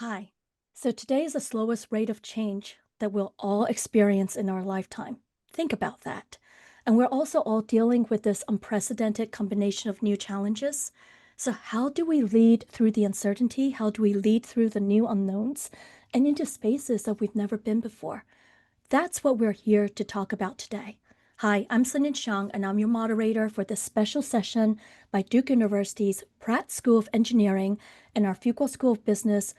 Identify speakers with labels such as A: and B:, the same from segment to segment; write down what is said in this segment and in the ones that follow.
A: Hi. So today is the slowest rate of change that we'll all experience in our lifetime. Think about that. And we're also all dealing with this unprecedented combination of new challenges. So, how do we lead through the uncertainty? How do we lead through the new unknowns and into spaces that we've never been before? That's what we're here to talk about today. Hi, I'm Sunin Xiang, and I'm your moderator for this special session by Duke University's Pratt School of Engineering and our Fuqua School of Business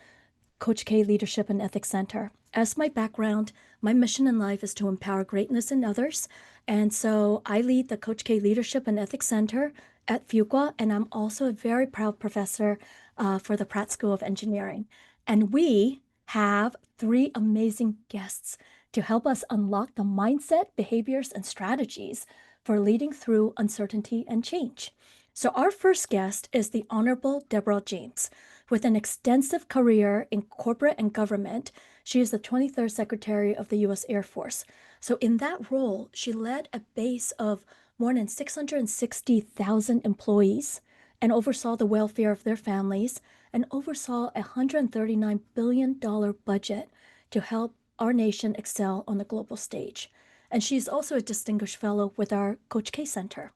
A: Coach K Leadership and Ethics Center. As my background, my mission in life is to empower greatness in others. And so I lead the Coach K Leadership and Ethics Center at Fuqua, and I'm also a very proud professor for the Pratt School of Engineering. And we have three amazing guests to help us unlock the mindset, behaviors, and strategies for leading through uncertainty and change. So, our first guest is the Honorable Deborah James. With an extensive career in corporate and government, she is the 23rd Secretary of the U.S. Air Force. So, in that role, she led a base of more than 660,000 employees and oversaw the welfare of their families and oversaw a $139 billion budget to help our nation excel on the global stage. And she's also a distinguished fellow with our Coach K Center.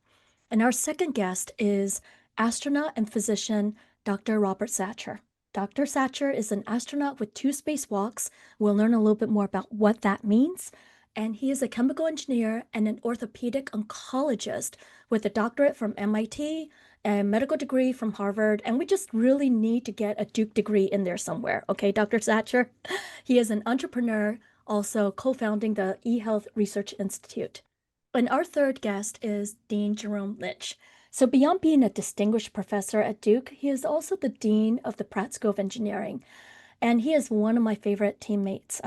A: And our second guest is astronaut and physician Dr. Robert Satcher. Dr. Satcher is an astronaut with 2 spacewalks. We'll learn a little bit more about what that means. And he is a chemical engineer and an orthopedic oncologist with a doctorate from MIT, a medical degree from Harvard. And we just really need to get a Duke degree in there somewhere. Okay, Dr. Satcher? He is an entrepreneur, also co founding the eHealth Research Institute. And our third guest is Dean Jerome Lynch. So, beyond being a distinguished professor at Duke, he is also the dean of the Pratt School of Engineering. And he is one of my favorite teammates.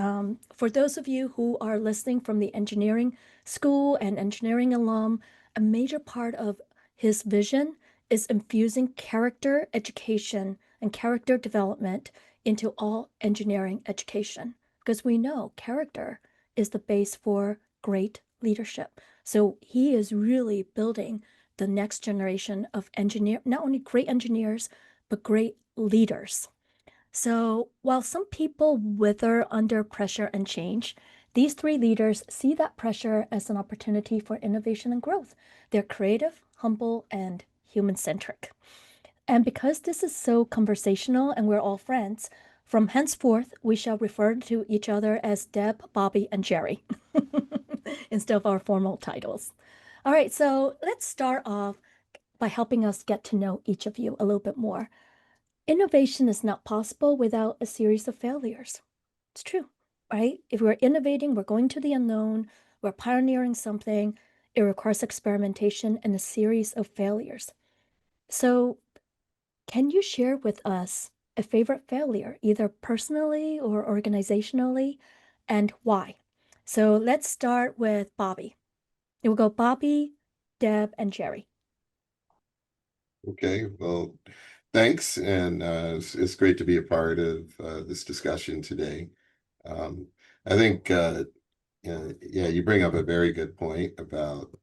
A: For those of you who are listening from the engineering school and engineering alum, a major part of his vision is infusing character education and character development into all engineering education. Because we know character is the base for great leadership. So he is really building the next generation of not only great engineers, but great leaders. So while some people wither under pressure and change, these three leaders see that pressure as an opportunity for innovation and growth. They're creative, humble, and human centric. And because this is so conversational and we're all friends, from henceforth, we shall refer to each other as Deb, Bobby, and Jerry instead of our formal titles. All right, so let's start off by helping us get to know each of you a little bit more. Innovation is not possible without a series of failures. It's true, right? If we're innovating, we're going to the unknown, we're pioneering something, it requires experimentation and a series of failures. So, can you share with us a favorite failure, either personally or organizationally, and why? So, let's start with Bobby. It will go Bobby, Deb, and Jerry.
B: Okay, well, thanks. And it's great to be a part of this discussion today. Um, I think, yeah, you bring up a very good point about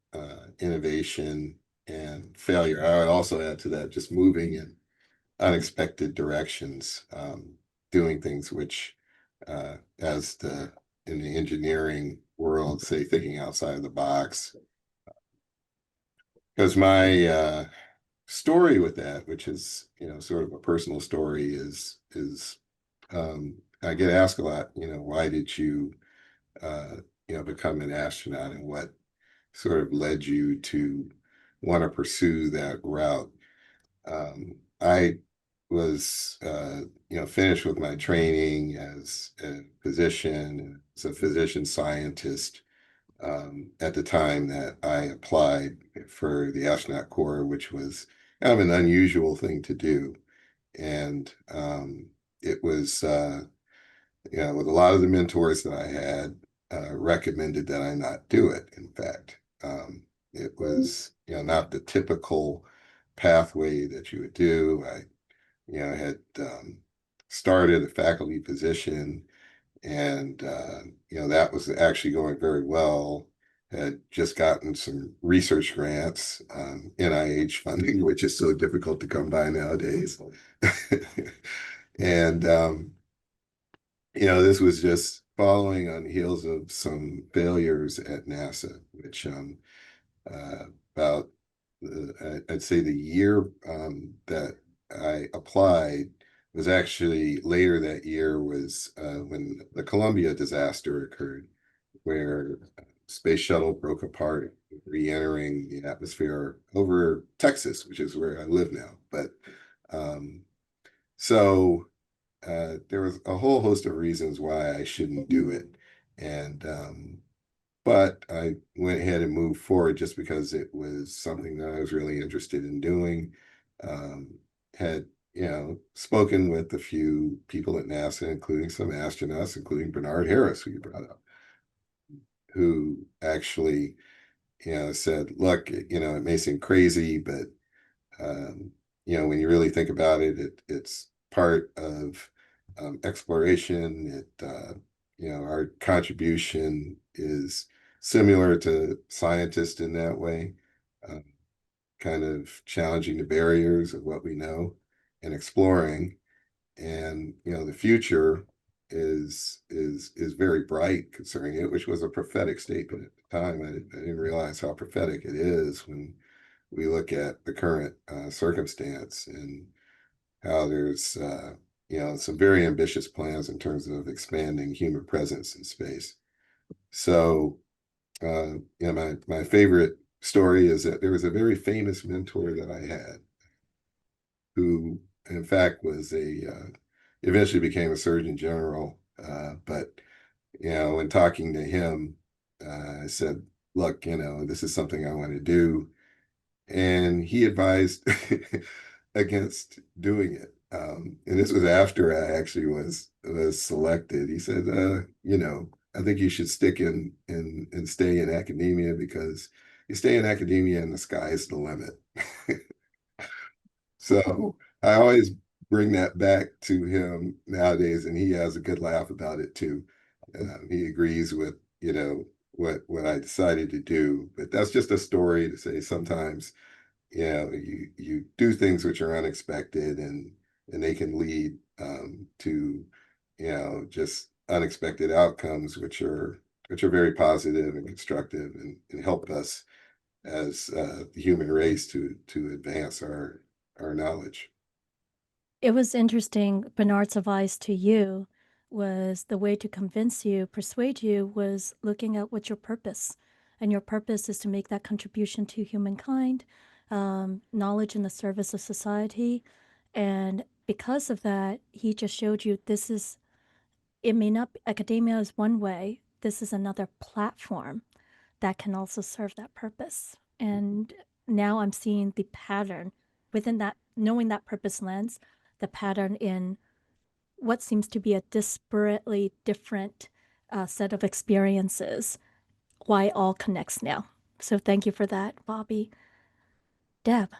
B: innovation and failure. I would also add to that just moving in unexpected directions, doing things which, as in the engineering world, say thinking outside of the box. Because my story with that, which is, sort of a personal story, is I get asked a lot, why did you become an astronaut, and what sort of led you to want to pursue that route. I was finished with my training as a physician, as a physician scientist, at the time that I applied for the astronaut corps, which was kind of an unusual thing to do. And it was, with a lot of the mentors that I had, recommended that I not do it. In fact, it was, not the typical pathway that you would do. I had started a faculty position, and that was actually going very well. Had just gotten some research grants, NIH funding, which is so difficult to come by nowadays. And this was just following on the heels of some failures at NASA, which uh, about I'd say the year that I applied was actually later that year was when the Columbia disaster occurred, where space shuttle broke apart, re-entering the atmosphere over Texas, which is where I live now. But um, so there was a whole host of reasons why I shouldn't do it. And but I went ahead and moved forward just because it was something that I was really interested in doing. Um, had spoken with a few people at NASA, including some astronauts, including Bernard Harris, who you brought up, who actually said, "Look, it may seem crazy, but um, when you really think about it, it's part of exploration. Our contribution is similar to scientists in that way, uh, kind of challenging the barriers of what we know and exploring. And the future is very bright concerning it, which was a prophetic statement at the time. I didn't realize how prophetic it is when we look at the current circumstance and how there's some very ambitious plans in terms of expanding human presence in space. So my favorite story is that there was a very famous mentor that I had who in fact was a eventually became a surgeon general, but when talking to him, I said, look, this is something I want to do, and he advised against doing it. And this was after I actually was selected. He said, I think you should stick in and stay in academia, because you stay in academia and the sky is the limit. So I always bring that back to him nowadays, and he has a good laugh about it too. He agrees with what I decided to do, but that's just a story to say sometimes you do things which are unexpected, and they can lead to just unexpected outcomes which are very positive and constructive, and help us as the human race to advance our knowledge.
A: It was interesting. Bernard's advice to you was the way to convince you, persuade you, was looking at what's your purpose. And your purpose is to make that contribution to humankind, knowledge in the service of society. And because of that, he just showed you it may not be, academia is one way, this is another platform that can also serve that purpose. And now I'm seeing the pattern within that, knowing that purpose lens, the pattern in what seems to be a disparately different set of experiences, why it all connects now. So thank you for that, Bobby. Deb,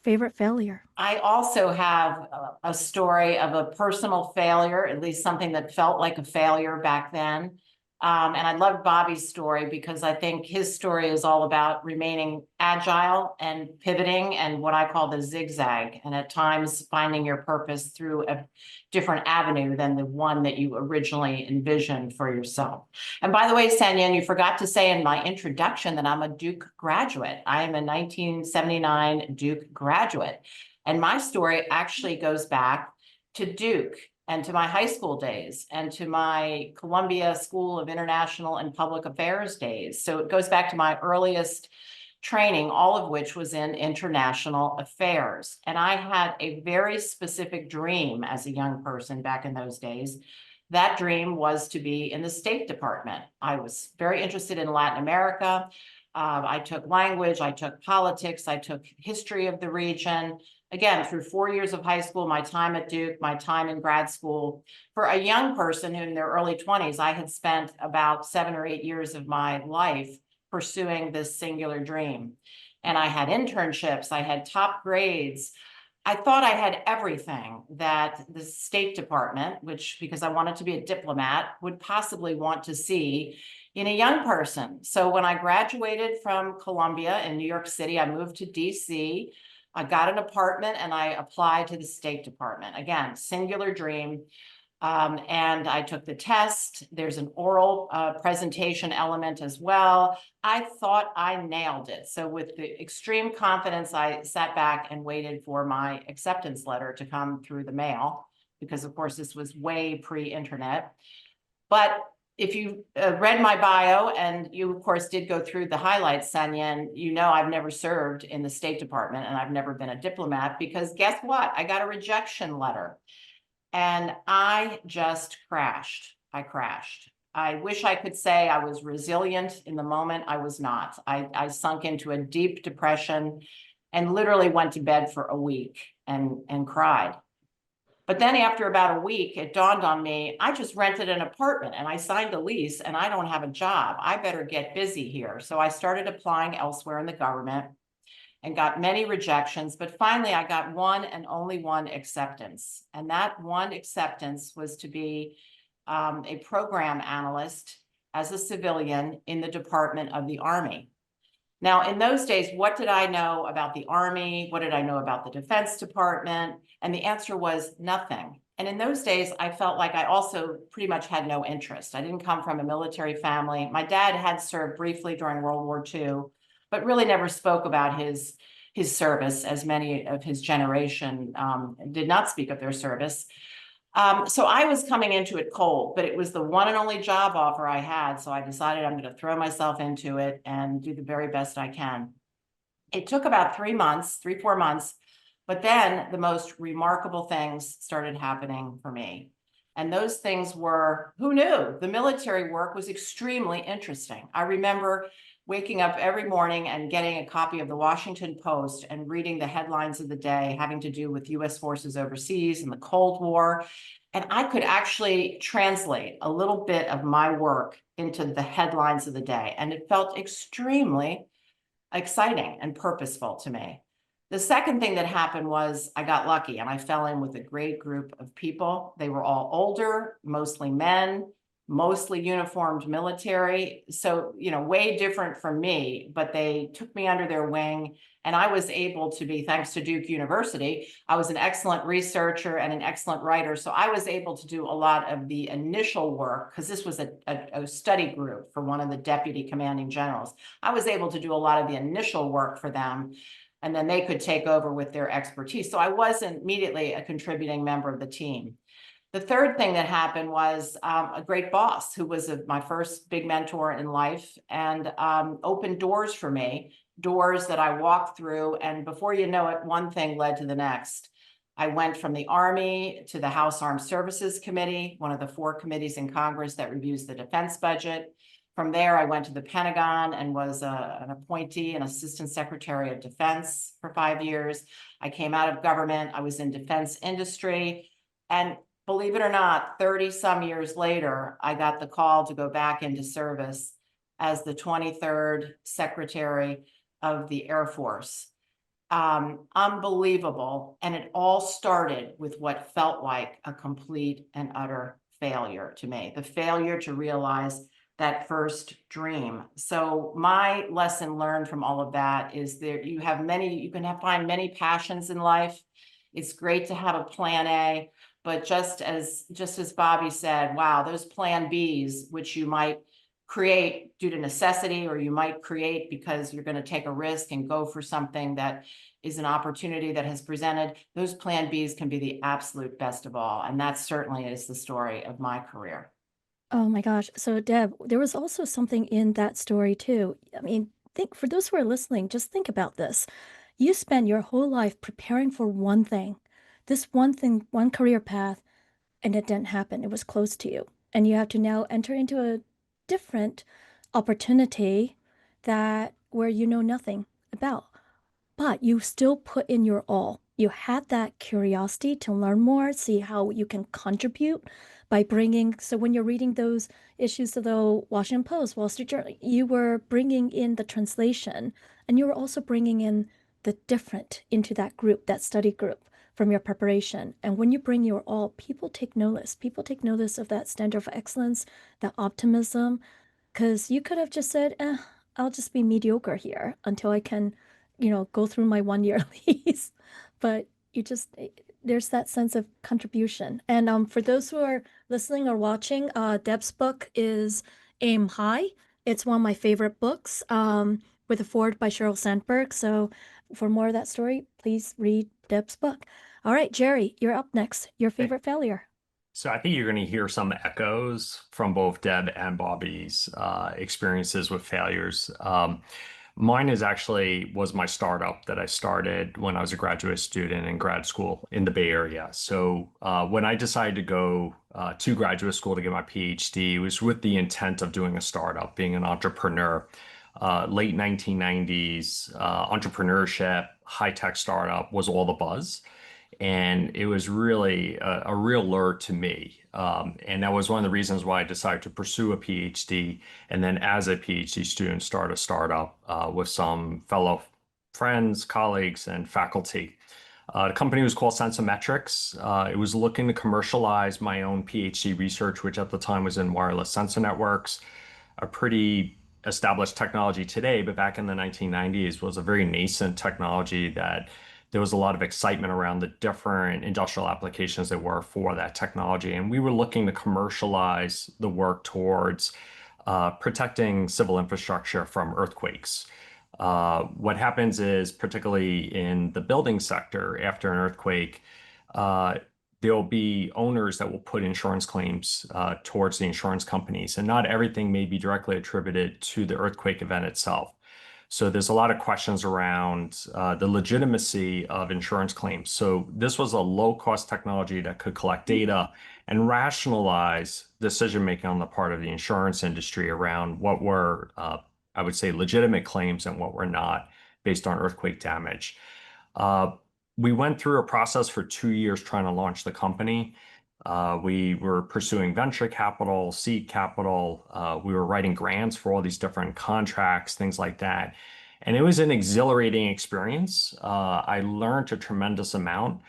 A: favorite failure.
C: I also have a story of a personal failure, at least something that felt like a failure back then. And I love Bobby's story because I think his story is all about remaining agile and pivoting and what I call the zigzag, and at times finding your purpose through a different avenue than the one that you originally envisioned for yourself. And by the way, Sanyan, you forgot to say in my introduction that I'm a Duke graduate. I am a 1979 Duke graduate. And my story actually goes back to Duke and to my high school days and to my Columbia School of International and Public Affairs days. So it goes back to my earliest training, all of which was in international affairs. And I had a very specific dream as a young person back in those days. That dream was to be in the State Department. I was very interested in Latin America. I took language, I took politics, I took history of the region. Again, through 4 years of high school, my time at Duke, my time in grad school. For a young person in their early 20s, I had spent about 7 or 8 years of my life pursuing this singular dream. And I had internships, I had top grades. I thought I had everything that the State Department, which, because I wanted to be a diplomat, would possibly want to see in a young person. So when I graduated from Columbia in New York City, I moved to DC. I got an apartment and I applied to the State Department. Again, singular dream. And I took the test. There's an oral presentation element as well. I thought I nailed it. So with the extreme confidence, I sat back and waited for my acceptance letter to come through the mail, because of course this was way pre-internet. But if you read my bio, and you of course did go through the highlights, Sanyan, you know I've never served in the State Department and I've never been a diplomat, because guess what? I got a rejection letter. And I just crashed. I crashed. I wish I could say I was resilient in the moment. I was not. I sunk into a deep depression and literally went to bed for a week and cried. But then after about a week, it dawned on me, I just rented an apartment and I signed a lease and I don't have a job. I better get busy here. So I started applying elsewhere in the government and got many rejections, but finally I got one and only one acceptance. And that one acceptance was to be a program analyst as a civilian in the Department of the Army. Now, in those days, what did I know about the Army? What did I know about the Defense Department? And the answer was nothing. And in those days, I felt like I also pretty much had no interest. I didn't come from a military family. My dad had served briefly during World War II, but really never spoke about his service, as many of his generation did not speak of their service. So I was coming into it cold, but it was the one and only job offer I had. So I decided I'm going to throw myself into it and do the very best I can. It took about 3 months, 4 months, but then the most remarkable things started happening for me. And those things were, who knew? The military work was extremely interesting. I remember waking up every morning and getting a copy of the Washington Post and reading the headlines of the day having to do with US forces overseas and the Cold War. And I could actually translate a little bit of my work into the headlines of the day. And it felt extremely exciting and purposeful to me. The second thing that happened was I got lucky and I fell in with a great group of people. They were all older, mostly men, mostly uniformed military. So, you know, way different from me, but they took me under their wing. And I was able to be, thanks to Duke University, I was an excellent researcher and an excellent writer. So I was able to do a lot of the initial work, because this was a study group for one of the deputy commanding generals. I was able to do a lot of the initial work for them, and then they could take over with their expertise. So I wasn't immediately a contributing member of the team. The third thing that happened was a great boss who was my first big mentor in life, and opened doors for me, doors that I walked through. And before you know it, one thing led to the next. I went from the Army to the House Armed Services Committee, one of the 4 committees in Congress that reviews the defense budget. From there, I went to the Pentagon and was an appointee and Assistant Secretary of Defense for 5 years. I came out of government. I was in defense industry. And believe it or not, 30 some years later, I got the call to go back into service as the 23rd Secretary of the Air Force. Unbelievable. And it all started with what felt like a complete and utter failure to me, the failure to realize that first dream. So my lesson learned from all of that is that you can find many passions in life. It's great to have a plan A, but just as Bobby said, wow, those plan Bs, which you might create due to necessity, or you might create because you're going to take a risk and go for something that is an opportunity that has presented, those plan Bs can be the absolute best of all. And that certainly is the story of my career.
A: Oh my gosh. So, Deb, there was also something in that story too. I mean, think for those who are listening, just think about this. You spent your whole life preparing for one thing, this one thing, one career path, and it didn't happen. It was close to you. And you have to now enter into a different opportunity that where you know nothing about. But you still put in your all. You had that curiosity to learn more, see how you can contribute by bringing. So when you're reading those issues of the Washington Post, Wall Street Journal, you were bringing in the translation, and you were also bringing in the different into that group, that study group from your preparation. And when you bring your all, people take notice. People take notice of that standard of excellence, that optimism, because you could have just said, I'll just be mediocre here until I can, go through my 1 year lease. But you just, there's that sense of contribution. And for those who are listening or watching, Deb's book is Aim High. It's one of my favorite books, with a foreword by Sheryl Sandberg. So for more of that story, please read Deb's book. All right, Jerry, you're up next. Your favorite failure.
D: So I think you're going to hear some echoes from both Deb and Bobby's experiences with failures. Mine is actually was my startup that I started when I was a graduate student in grad school in the Bay Area. So when I decided to go to graduate school to get my PhD, it was with the intent of doing a startup, being an entrepreneur. Late 1990s, entrepreneurship, high-tech startup was all the buzz. And it was really a real lure to me. And that was one of the reasons why I decided to pursue a PhD. And then as a PhD student, start a startup with some fellow friends, colleagues, and faculty. The company was called Sensometrics. It was looking to commercialize my own PhD research, which at the time was in wireless sensor networks, a pretty established technology today, but back in the 1990s was a very nascent technology that there was a lot of excitement around the different industrial applications that were for that technology. And we were looking to commercialize the work towards protecting civil infrastructure from earthquakes. What happens is, particularly in the building sector, after an earthquake, there'll be owners that will put insurance claims towards the insurance companies, and not everything may be directly attributed to the earthquake event itself. So there's a lot of questions around the legitimacy of insurance claims. So this was a low-cost technology that could collect data and rationalize decision-making on the part of the insurance industry around what were, I would say, legitimate claims and what were not based on earthquake damage. We went through a process for 2 years trying to launch the company. We were pursuing venture capital, seed capital. We were writing grants for all these different contracts, things like that. And it was an exhilarating experience. I learned a tremendous amount.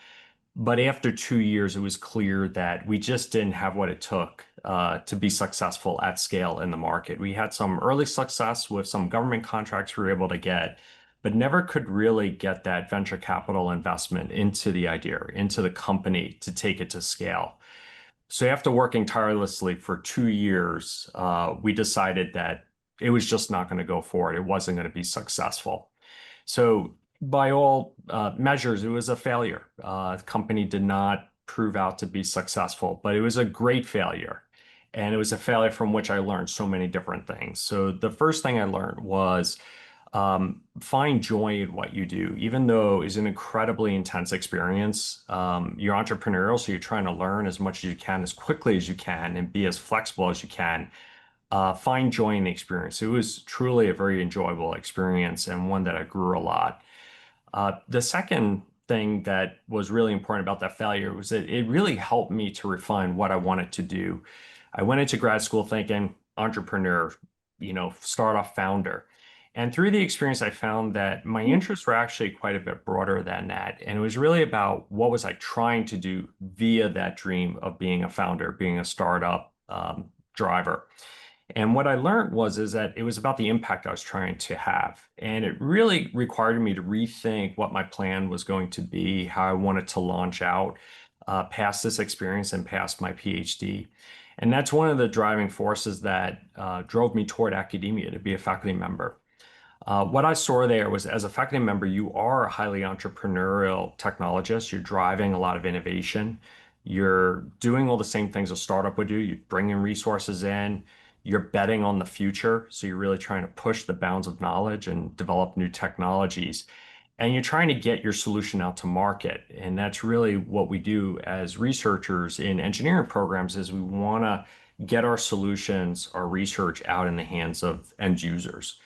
D: But after 2 years, it was clear that we just didn't have what it took to be successful at scale in the market. We had some early success with some government contracts we were able to get, but never could really get that venture capital investment into the idea, into the company to take it to scale. So after working tirelessly for 2 years, we decided that it was just not going to go forward. It wasn't going to be successful. So by all measures, it was a failure. The company did not prove out to be successful, but it was a great failure. And it was a failure from which I learned so many different things. So the first thing I learned was find joy in what you do, even though it's an incredibly intense experience. You're entrepreneurial, so you're trying to learn as much as you can, as quickly as you can, and be as flexible as you can. Find joy in the experience. It was truly a very enjoyable experience and one that I grew a lot. The second thing that was really important about that failure was that it really helped me to refine what I wanted to do. I went into grad school thinking entrepreneur, startup founder. And through the experience, I found that my interests were actually quite a bit broader than that. And it was really about what was I trying to do via that dream of being a founder, being a startup driver. And what I learned is that it was about the impact I was trying to have. And it really required me to rethink what my plan was going to be, how I wanted to launch out past this experience and past my PhD. And that's one of the driving forces that drove me toward academia to be a faculty member. What I saw there was, as a faculty member, you are a highly entrepreneurial technologist. You're driving a lot of innovation. You're doing all the same things a startup would do. You're bringing resources in. You're betting on the future. So you're really trying to push the bounds of knowledge and develop new technologies. And you're trying to get your solution out to market. And that's really what we do as researchers in engineering programs is we want to get our solutions, our research out in the hands of end users.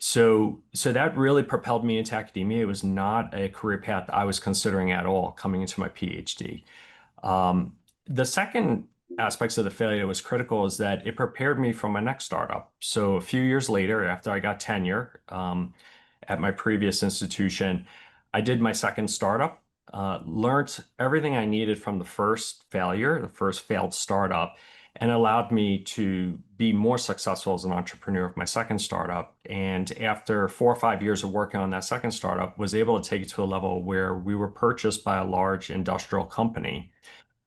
D: So that really propelled me into academia. It was not a career path I was considering at all coming into my PhD. The second aspects of the failure that was critical is that it prepared me for my next startup. So a few years later, after I got tenure at my previous institution, I did my second startup, learned everything I needed from the first failure, the first failed startup, and allowed me to be more successful as an entrepreneur of my second startup. And after 4 or 5 years of working on that second startup, was able to take it to a level where we were purchased by a large industrial company.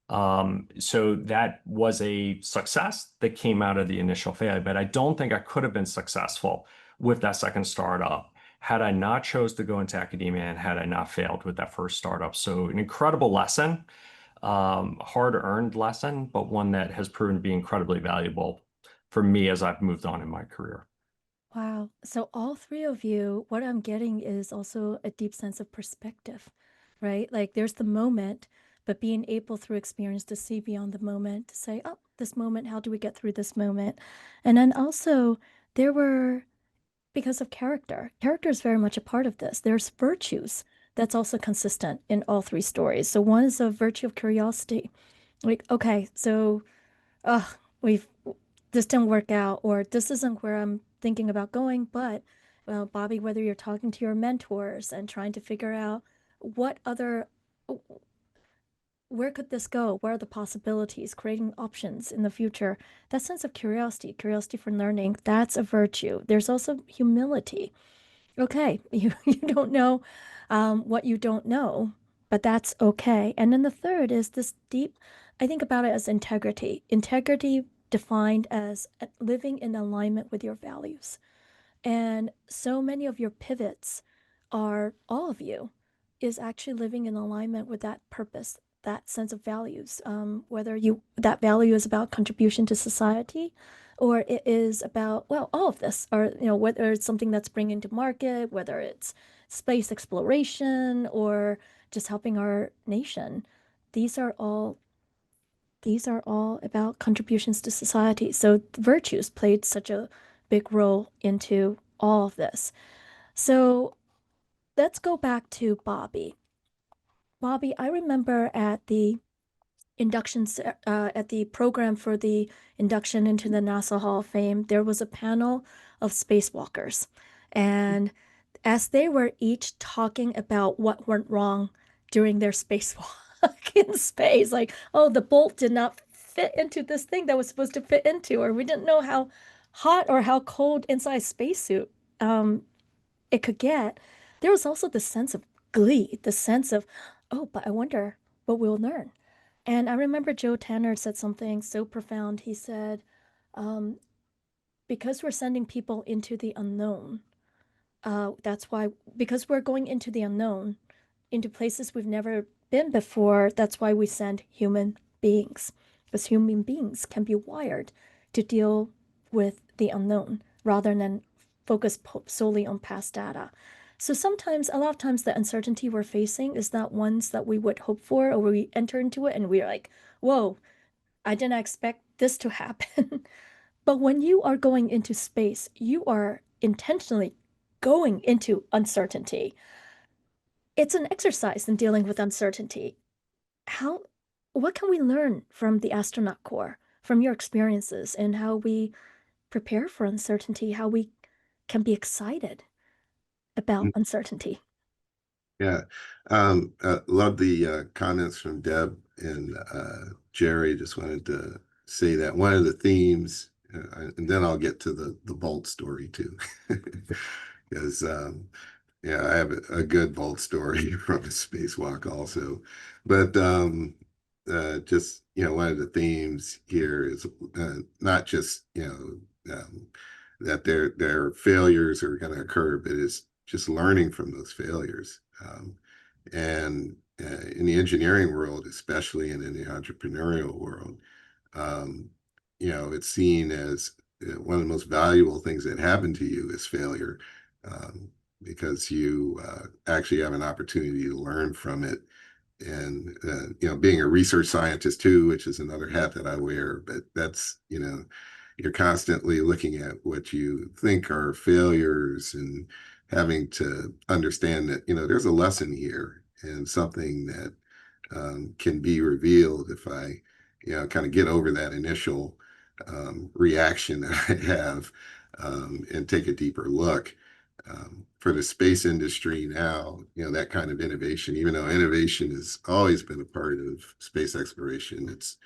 D: So that was a success that came out of the initial failure, but I don't think I could have been successful with that second startup had I not chose to go into academia and had I not failed with that first startup. So an incredible lesson, hard-earned lesson, but one that has proven to be incredibly valuable for me as I've moved on in my career.
A: Wow. So all three of you, what I'm getting is also a deep sense of perspective, right? Like there's the moment, but being able through experience to see beyond the moment, to say, oh, this moment, how do we get through this moment? And then also there were, because of character, character is very much a part of this. There's virtues that's also consistent in all three stories. So one is a virtue of curiosity. Like, okay, so ugh, we've this didn't work out, or this isn't where I'm thinking about going. But, well, Bobby, whether you're talking to your mentors and trying to figure out what other, where could this go? Where are the possibilities, creating options in the future? That sense of curiosity, curiosity for learning, that's a virtue. There's also humility. Okay, you don't know what you don't know, but that's okay. And then the third is this deep, I think about it as integrity. Integrity defined as living in alignment with your values. And so many of your pivots are, all of you, is actually living in alignment with that purpose, that sense of values. Whether that value is about contribution to society, or it is about, well, all of this, or whether it's something that's bringing to market, whether it's space exploration or just helping our nation. These are all these are all about contributions to society. So virtues played such a big role into all of this. So let's go back to Bobby. Bobby, I remember at the at the program for the induction into the NASA Hall of Fame, there was a panel of spacewalkers. And as they were each talking about what went wrong during their spacewalk in space, like, oh, the bolt did not fit into this thing that was supposed to fit into, or we didn't know how hot or how cold inside a spacesuit um, it could get. There was also the sense of glee, the sense of, oh, but I wonder what we'll learn. And I remember Joe Tanner said something so profound. He said, um, because we're sending people into the unknown, that's why, because we're going into the unknown, into places we've never been before, that's why we send human beings. Because human beings can be wired to deal with the unknown rather than focus solely on past data. So sometimes, a lot of times, the uncertainty we're facing is not ones that we would hope for, or we enter into it and we're like, whoa, I didn't expect this to happen. But when you are going into space, you are intentionally going into uncertainty. It's an exercise in dealing with uncertainty. How, what can we learn from the astronaut corps, from your experiences, and how we prepare for uncertainty, how we can be excited about uncertainty?
B: Yeah. Love the comments from Deb and Jerry. Just wanted to say that one of the themes, and then I'll get to the Bolt story too, because yeah, I have a good Bolt story from a spacewalk also. But just one of the themes here is not just that their failures are going to occur, but it's just learning from those failures. And in the engineering world, especially, and in the entrepreneurial world, um, it's seen as one of the most valuable things that happen to you is failure, um, because you actually have an opportunity to learn from it. And being a research scientist too, which is another hat that I wear, but that's you're constantly looking at what you think are failures and having to understand that there's a lesson here and something that can be revealed if I kind of get over that initial reaction that I have, and take a deeper look. For the space industry now, that kind of innovation, even though innovation has always been a part of space exploration, it's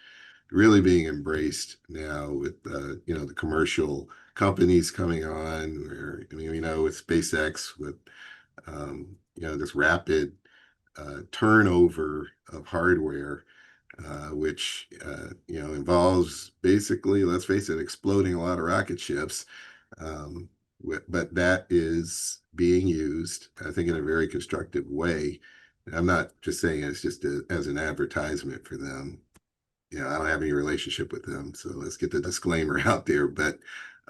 B: really being embraced now with the commercial companies coming on, where I mean, with SpaceX, with this rapid turnover of hardware, which involves basically, let's face it, exploding a lot of rocket ships. Um, but that is being used, I think, in a very constructive way. I'm not just saying it's just as an advertisement for them. I don't have any relationship with them, so let's get the disclaimer out there. But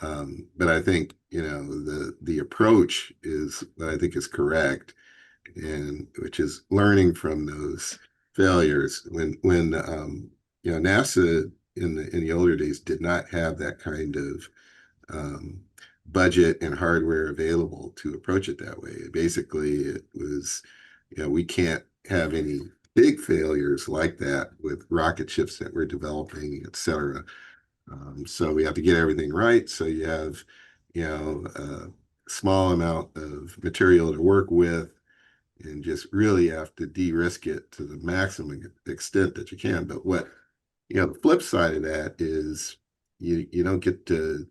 B: I think the approach is what I think is correct, and which is learning from those failures. When NASA in the older days did not have that kind of um, budget and hardware available to approach it that way. Basically, it was, we can't have any big failures like that with rocket ships that we're developing, et cetera. So we have to get everything right. So you have, a small amount of material to work with, and just really have to de-risk it to the maximum extent that you can. But the flip side of that is you don't get to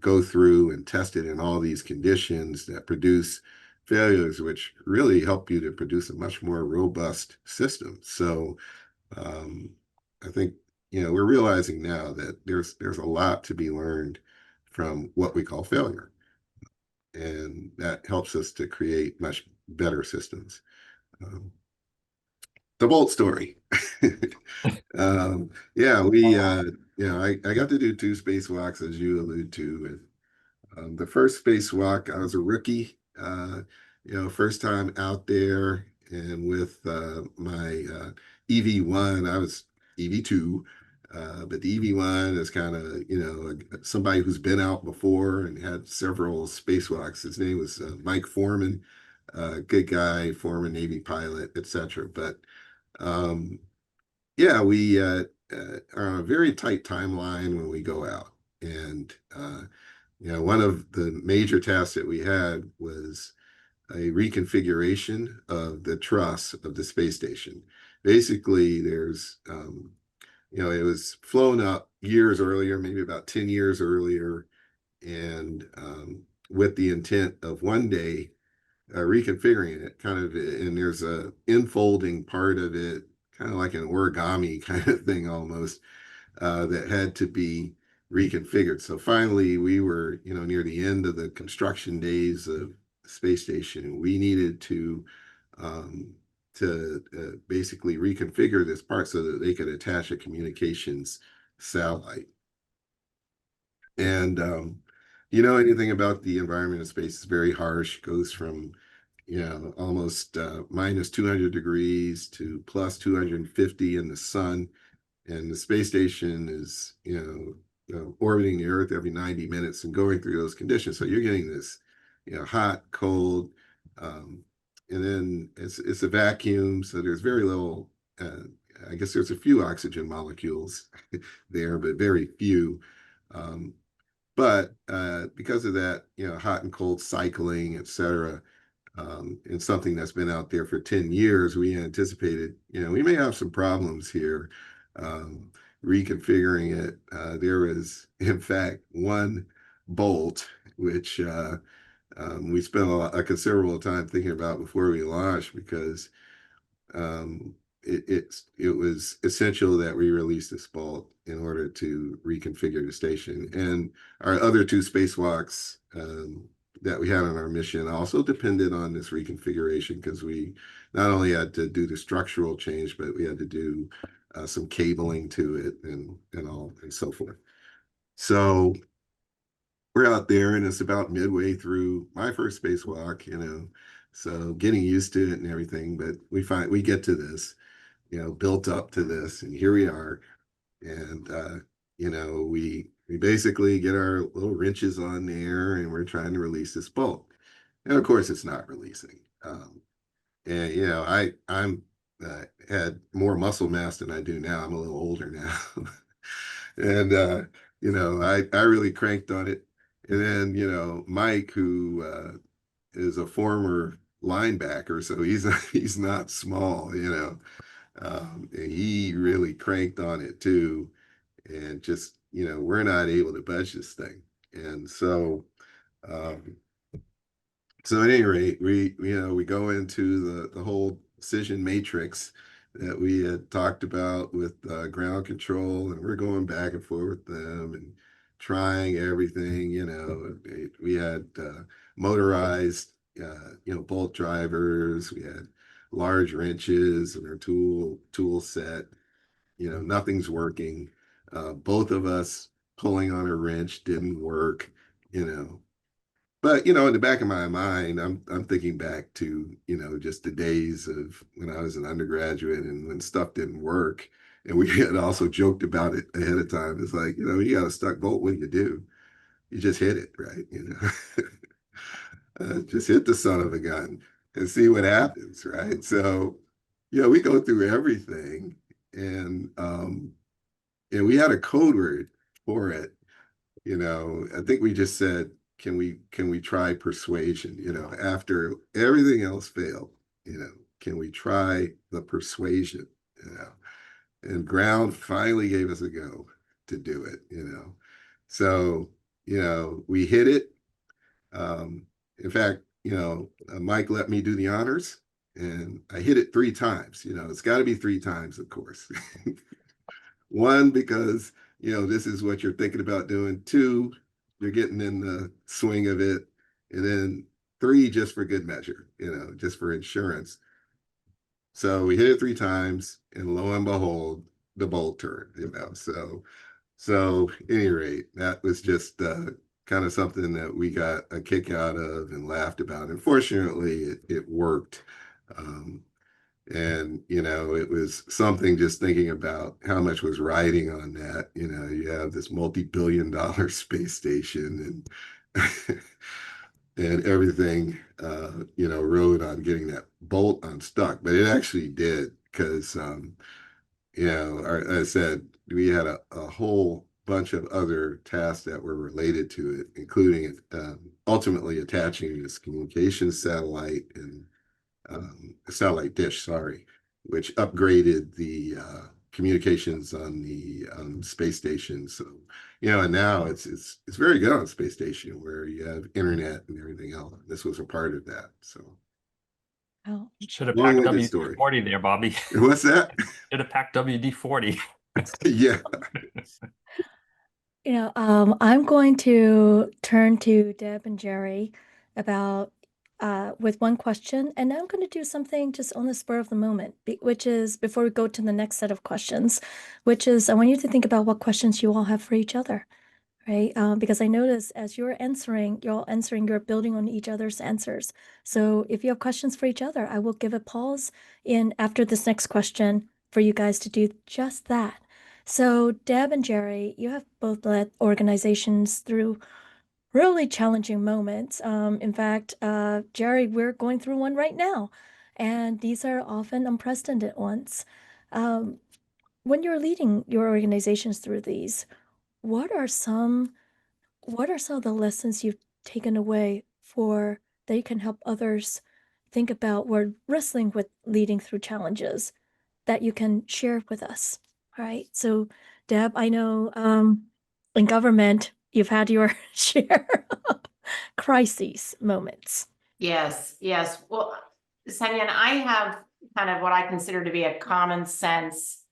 B: go through and test it in all these conditions that produce failures, which really help you to produce a much more robust system. So um, I think we're realizing now that there's a lot to be learned from what we call failure, and that helps us to create much better systems. Um, the Bolt story. Yeah, I got to do two spacewalks, as you allude to. The first spacewalk, I was a rookie, first time out there, and with my EV1, I was EV2, but the EV1 is kind of, somebody who's been out before and had several spacewalks. His name was Mike Foreman, good guy, former Navy pilot, etc. But um, yeah, we are on a very tight timeline when we go out. And one of the major tasks that we had was a reconfiguration of the truss of the space station. Basically, it was flown up years earlier, maybe about 10 years earlier, and with the intent of one day reconfiguring it kind of, and there's a infolding part of it, kind of like an origami kind of thing almost, that had to be reconfigured. So finally, we were, near the end of the construction days of the space station. We needed um, to basically reconfigure this part so that they could attach a communications satellite. And anything about the environment of space is very harsh. Goes from almost minus 200 degrees to plus 250 in the sun, and the space station is orbiting the Earth every 90 minutes and going through those conditions. So you're getting this hot, cold, um, and then it's a vacuum, so there's very little. I guess there's a few oxygen molecules there, but very few. Um, but because of that, hot and cold cycling, et cetera, and something that's been out there for 10 years, we anticipated, we may have some problems here um, reconfiguring it. There is, in fact, one bolt, which we spent a considerable time thinking about before we launched, because um, it was essential that we release this bolt in order to reconfigure the station. And our other two spacewalks that we had on our mission also depended on this reconfiguration, because we not only had to do the structural change, but we had to do some cabling to it and all and so forth. So we're out there, and it's about midway through my first spacewalk, so getting used to it and everything. But we get to this, built up to this, and here we are. And we basically get our little wrenches on there, and we're trying to release this bolt. And of course, it's not releasing. And I'm had more muscle mass than I do now. I'm a little older now, and I really cranked on it. And then Mike, who is a former linebacker, so he's he's not small, And he really cranked on it too. And just, we're not able to budge this thing. And um, so at any rate, we go into the whole decision matrix that we had talked about with ground control, and we're going back and forth with them and trying everything. We had motorized, bolt drivers. We had large wrenches in our tool set. Nothing's working. Both of us pulling on a wrench didn't work. You know, but in the back of my mind, I'm thinking back to just the days of when I was an undergraduate and when stuff didn't work, and we had also joked about it ahead of time. It's like you got a stuck bolt. What do? You just hit it, right? Just hit the son of a gun and see what happens, right? So we go through everything, and we had a code word for it. I think we just said, can we try persuasion? After everything else failed, can we try the persuasion? And Ground finally gave us a go to do it. So, we hit it. In fact, Mike let me do the honors and I hit it 3 times. It's got to be 3 times, of course. One, because this is what you're thinking about doing. 2, you're getting in the swing of it. And then 3, just for good measure, just for insurance. So we hit it 3 times, and lo and behold, the bolt turned. So at any rate, that was just kind of something that we got a kick out of and laughed about. And fortunately, it worked. And it was something, just thinking about how much was riding on that. You have this multi-billion-dollar space station, and and everything rode on getting that bolt unstuck. But it actually did, because I said, we had a whole bunch of other tasks that were related to it, including ultimately attaching this communications satellite and satellite dish, sorry, which upgraded the communications on the space station. So, and now it's very good on space station, where you have internet and everything else. This was a part of that. So,
A: Oh,
D: Should have packed
B: long-winded story.
D: WD-40 there, Bobby.
B: What's that?
D: Should have packed WD-40.
B: Yeah.
A: I'm going to turn to Deb and Jerry about with one question, and I'm going to do something just on the spur of the moment, which is before we go to the next set of questions, which is I want you to think about what questions you all have for each other, right? Because I notice as you're all answering, you're building on each other's answers. So if you have questions for each other, I will give a pause in after this next question for you guys to do just that. So, Deb and Jerry, you have both led organizations through really challenging moments. In fact, Jerry, we're going through one right now, and these are often unprecedented ones. Um, when you're leading your organizations through these, what are some what are some of the lessons you've taken away for that you can help others think about when wrestling with leading through challenges that you can share with us? All right. So, Deb, I know in government you've had your share of crises moments.
C: Yes, yes. Well, Senyan, I have kind of what I consider to be a common sense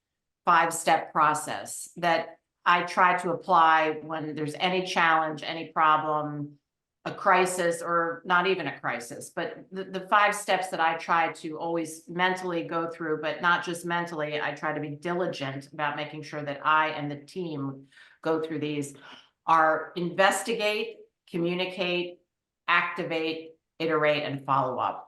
C: 5-step process that I try to apply when there's any challenge, any problem, a crisis, or not even a crisis, but the 5 steps that I try to always mentally go through, but not just mentally, I try to be diligent about making sure that I and the team go through these are investigate, communicate, activate, iterate, and follow up.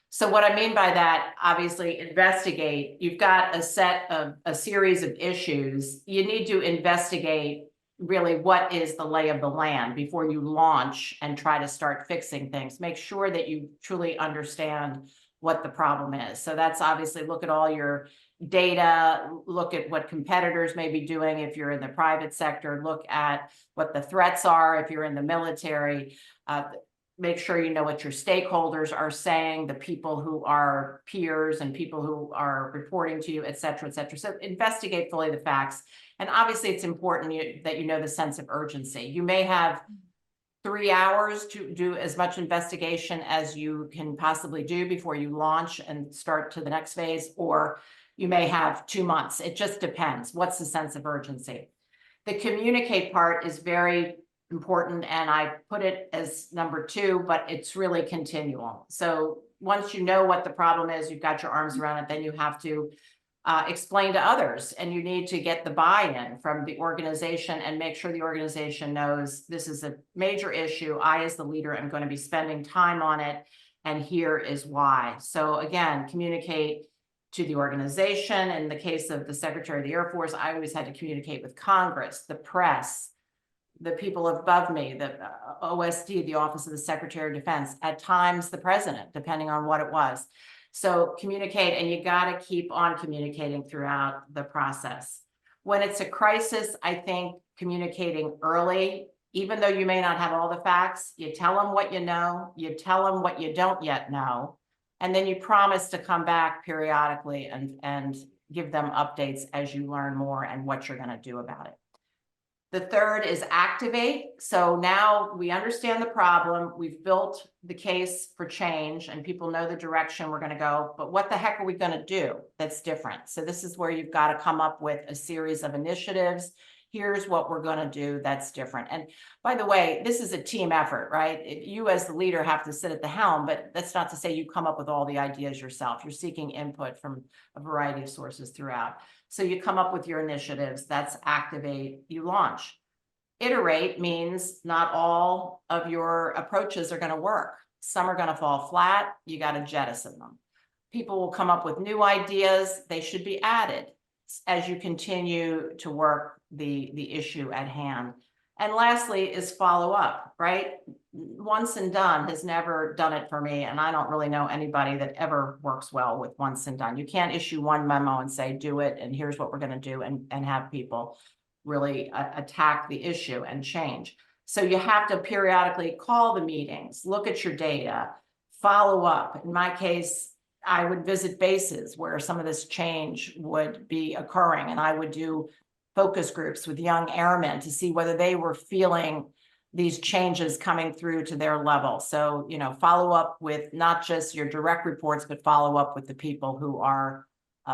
C: So what I mean by that, obviously, investigate. You've got a series of issues. You need to investigate really what is the lay of the land before you launch and try to start fixing things. Make sure that you truly understand what the problem is. So that's obviously look at all your data, look at what competitors may be doing if you're in the private sector, look at what the threats are if you're in the military. make sure you know what your stakeholders are saying, the people who are peers and people who are reporting to you, et cetera, et cetera. So investigate fully the facts. And obviously it's important that you know the sense of urgency. You may have 3 hours to do as much investigation as you can possibly do before you launch and start to the next phase, or you may have 2 months. It just depends. What's the sense of urgency? The communicate part is very important, and I put it as number 2, but it's really continual. So once you know what the problem is, you've got your arms around it, then you have to explain to others, and you need to get the buy-in from the organization and make sure the organization knows this is a major issue. I, as the leader, am going to be spending time on it, and here is why. So again, communicate to the organization. In the case of the Secretary of the Air Force, I always had to communicate with Congress, the press, the people above me, the OSD, the Office of the Secretary of Defense, at times the president, depending on what it was. So communicate, and you got to keep on communicating throughout the process. When it's a crisis, I think communicating early, even though you may not have all the facts, you tell them what you know, you tell them what you don't yet know, and then you promise to come back periodically and give them updates as you learn more and what you're going to do about it. The third is activate. So now we understand the problem. We've built the case for change and people know the direction we're going to go, but what the heck are we going to do that's different? So this is where you've got to come up with a series of initiatives. Here's what we're going to do that's different. And by the way, this is a team effort, right? You as the leader have to sit at the helm, but that's not to say you come up with all the ideas yourself. You're seeking input from a variety of sources throughout. So you come up with your initiatives, that's activate, you launch. Iterate means not all of your approaches are going to work. Some are going to fall flat, you got to jettison them. People will come up with new ideas, they should be added as you continue to work the issue at hand. And lastly is follow up, right? Once and done has never done it for me. And I don't really know anybody that ever works well with once and done. You can't issue one memo and say, do it, and here's what we're going to do, and have people really attack the issue and change. So you have to periodically call the meetings, look at your data, follow up. In my case, I would visit bases where some of this change would be occurring, and I would do focus groups with young airmen to see whether they were feeling these changes coming through to their level. So, you know, follow up with not just your direct reports, but follow up with the people who are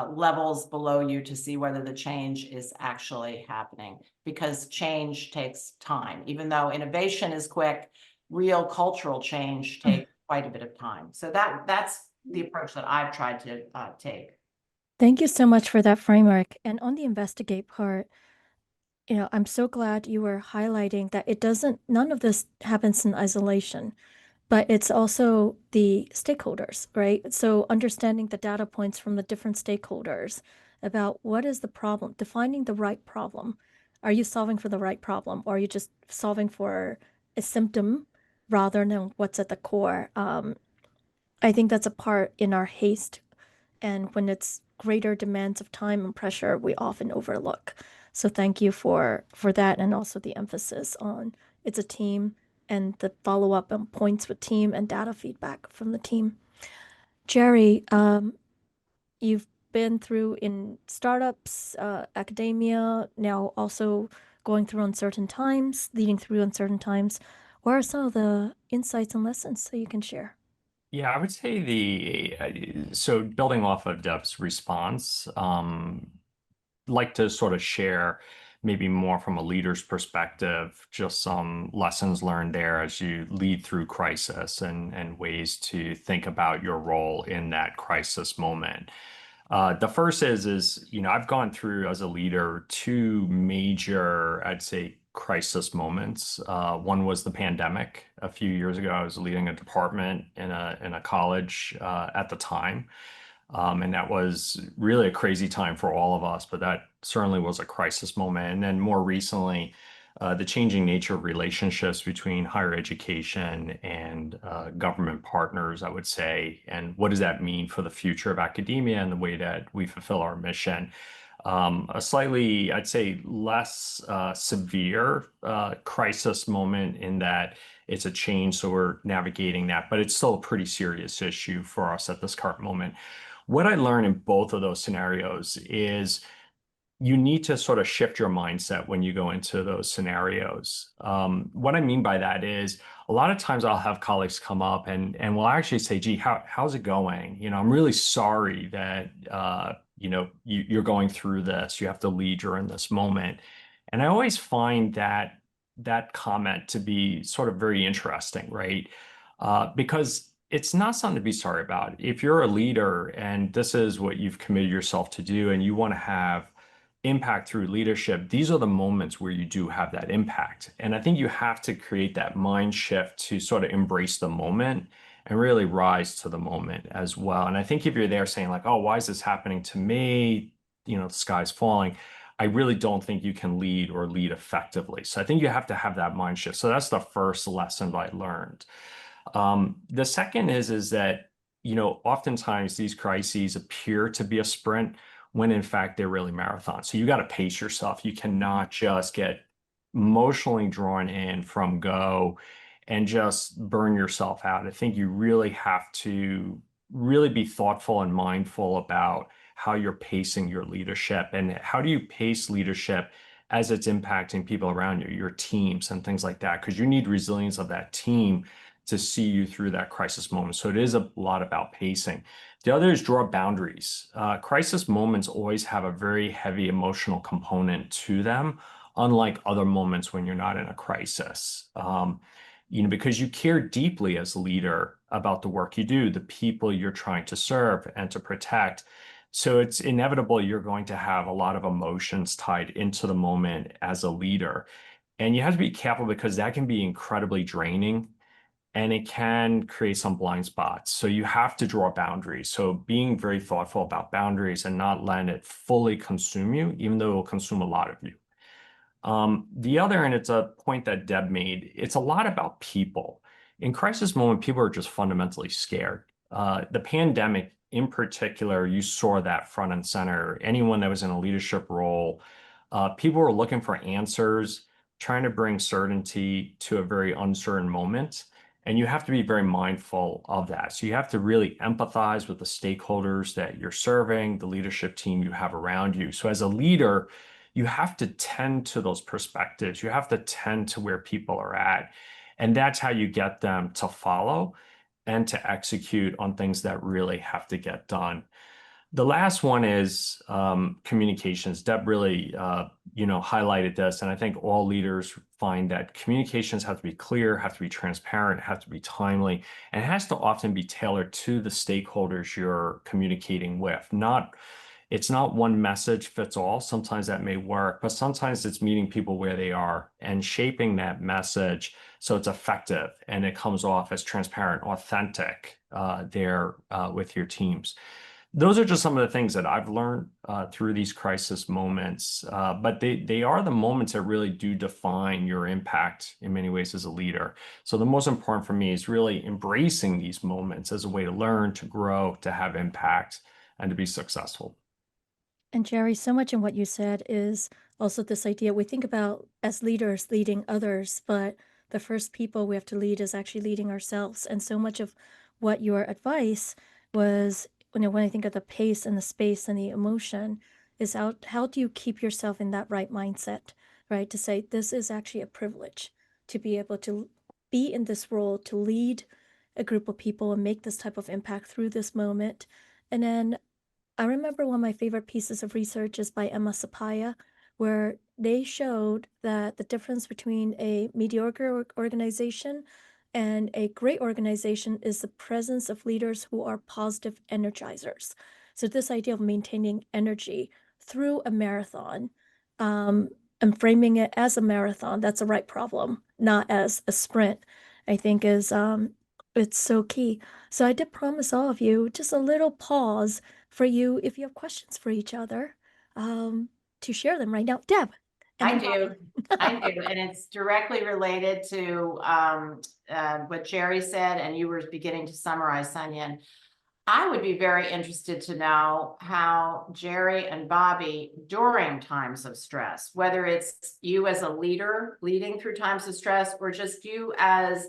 C: levels below you to see whether the change is actually happening, because change takes time. Even though innovation is quick, real cultural change takes quite a bit of time. So that's the approach that I've tried to take.
A: Thank you so much for that framework. And on the investigate part, I'm so glad you were highlighting that none of this happens in isolation, but it's also the stakeholders, right? So understanding the data points from the different stakeholders about what is the problem, defining the right problem. Are you solving for the right problem, or are you just solving for a symptom rather than what's at the core? I think that's a part in our haste, and when it's greater demands of time and pressure, we often overlook. So thank you for that, and also the emphasis on it's a team and the follow-up and points with team and data feedback from the team. Jerry, you've been through in startups, academia, now also going through uncertain times, leading through uncertain times. What are some of the insights and lessons that you can share?
D: Yeah, I would say so building off of Deb's response, like to sort of share maybe more from a leader's perspective, just some lessons learned there as you lead through crisis and ways to think about your role in that crisis moment. The first is, I've gone through as a leader 2 major, I'd say, crisis moments. One was the pandemic. A few years ago, I was leading a department in a college at the time. And that was really a crazy time for all of us, but that certainly was a crisis moment. And then more recently, the changing nature of relationships between higher education and government partners, I would say, and what does that mean for the future of academia and the way that we fulfill our mission. A slightly, I'd say, less severe crisis moment in that It's a change, so we're navigating that, but it's still a pretty serious issue for us at this current moment. What I learned in both of those scenarios is you need to sort of shift your mindset when you go into those scenarios. What I mean by that is a lot of times I'll have colleagues come up and will actually say, "Gee, how's it going? You know, I'm really sorry that you're going through this. You have to lead during this moment." And I always find that comment to be sort of very interesting, right? Because it's not something to be sorry about. If you're a leader and this is what you've committed yourself to do, and you want to have impact through leadership, these are the moments where you do have that impact. And I think you have to create that mind shift to sort of embrace the moment and really rise to the moment as well. And I think if you're there saying like, oh, why is this happening to me? You know, the sky's falling. I really don't think you can lead or lead effectively. So I think you have to have that mind shift. So that's the first lesson that I learned. The second is that, you know, oftentimes these crises appear to be a sprint when in fact they're really marathons. So you got to pace yourself. You cannot just get emotionally drawn in from go and just burn yourself out. I think you really have to really be thoughtful and mindful about how you're pacing your leadership and how do you pace leadership as it's impacting people around you, your teams and things like that, because you need resilience of that team to see you through that crisis moment. So it is a lot about pacing. The other is draw boundaries. Crisis moments always have a very heavy emotional component to them, unlike other moments when you're not in a crisis. Because you care deeply as a leader about the work you do, the people you're trying to serve and to protect. So it's inevitable you're going to have a lot of emotions tied into the moment as a leader. And you have to be careful because that can be incredibly draining and it can create some blind spots. So you have to draw boundaries. So being very thoughtful about boundaries and not letting it fully consume you, even though it will consume a lot of you. The other, and it's a point that Deb made, it's a lot about people. In crisis moment, people are just fundamentally scared. The pandemic in particular, you saw that front and center. Anyone that was in a leadership role, people were looking for answers, trying to bring certainty to a very uncertain moment. And you have to be very mindful of that. So you have to really empathize with the stakeholders that you're serving, the leadership team you have around you. So as a leader, you have to tend to those perspectives. You have to tend to where people are at. And that's how you get them to follow and to execute on things that really have to get done. The last one is communications. Deb really, highlighted this, and I think all leaders find that communications have to be clear, have to be transparent, have to be timely, and it has to often be tailored to the stakeholders you're communicating with. It's not one message fits all. Sometimes that may work, but sometimes it's meeting people where they are and shaping that message so it's effective and it comes off as transparent, authentic there with your teams. Those are just some of the things that I've learned through these crisis moments, but they are the moments that really do define your impact in many ways as a leader. So the most important for me is really embracing these moments as a way to learn, to grow, to have impact, and to be successful.
A: And Jerry, so much in what you said is also this idea we think about as leaders leading others, but the first people we have to lead is actually leading ourselves. And so much of what your advice was, when I think of the pace and the space and the emotion, is how do you keep yourself in that right mindset, right? To say this is actually a privilege to be able to be in this role, to lead a group of people and make this type of impact through this moment. And then I remember one of my favorite pieces of research is by Emma Sapaya, where they showed that the difference between a mediocre organization and a great organization is the presence of leaders who are positive energizers. So this idea of maintaining energy through a marathon, and framing it as a marathon, that's a right problem, not as a sprint, I think is it's so key. So I did promise all of you just a little pause for you if you have questions for each other, to share them right now. Deb.
C: I do. I do. And it's directly related to what Jerry said, and you were beginning to summarize, Sunyan. I would be very interested to know how Jerry and Bobby during times of stress, whether it's you as a leader leading through times of stress or just you as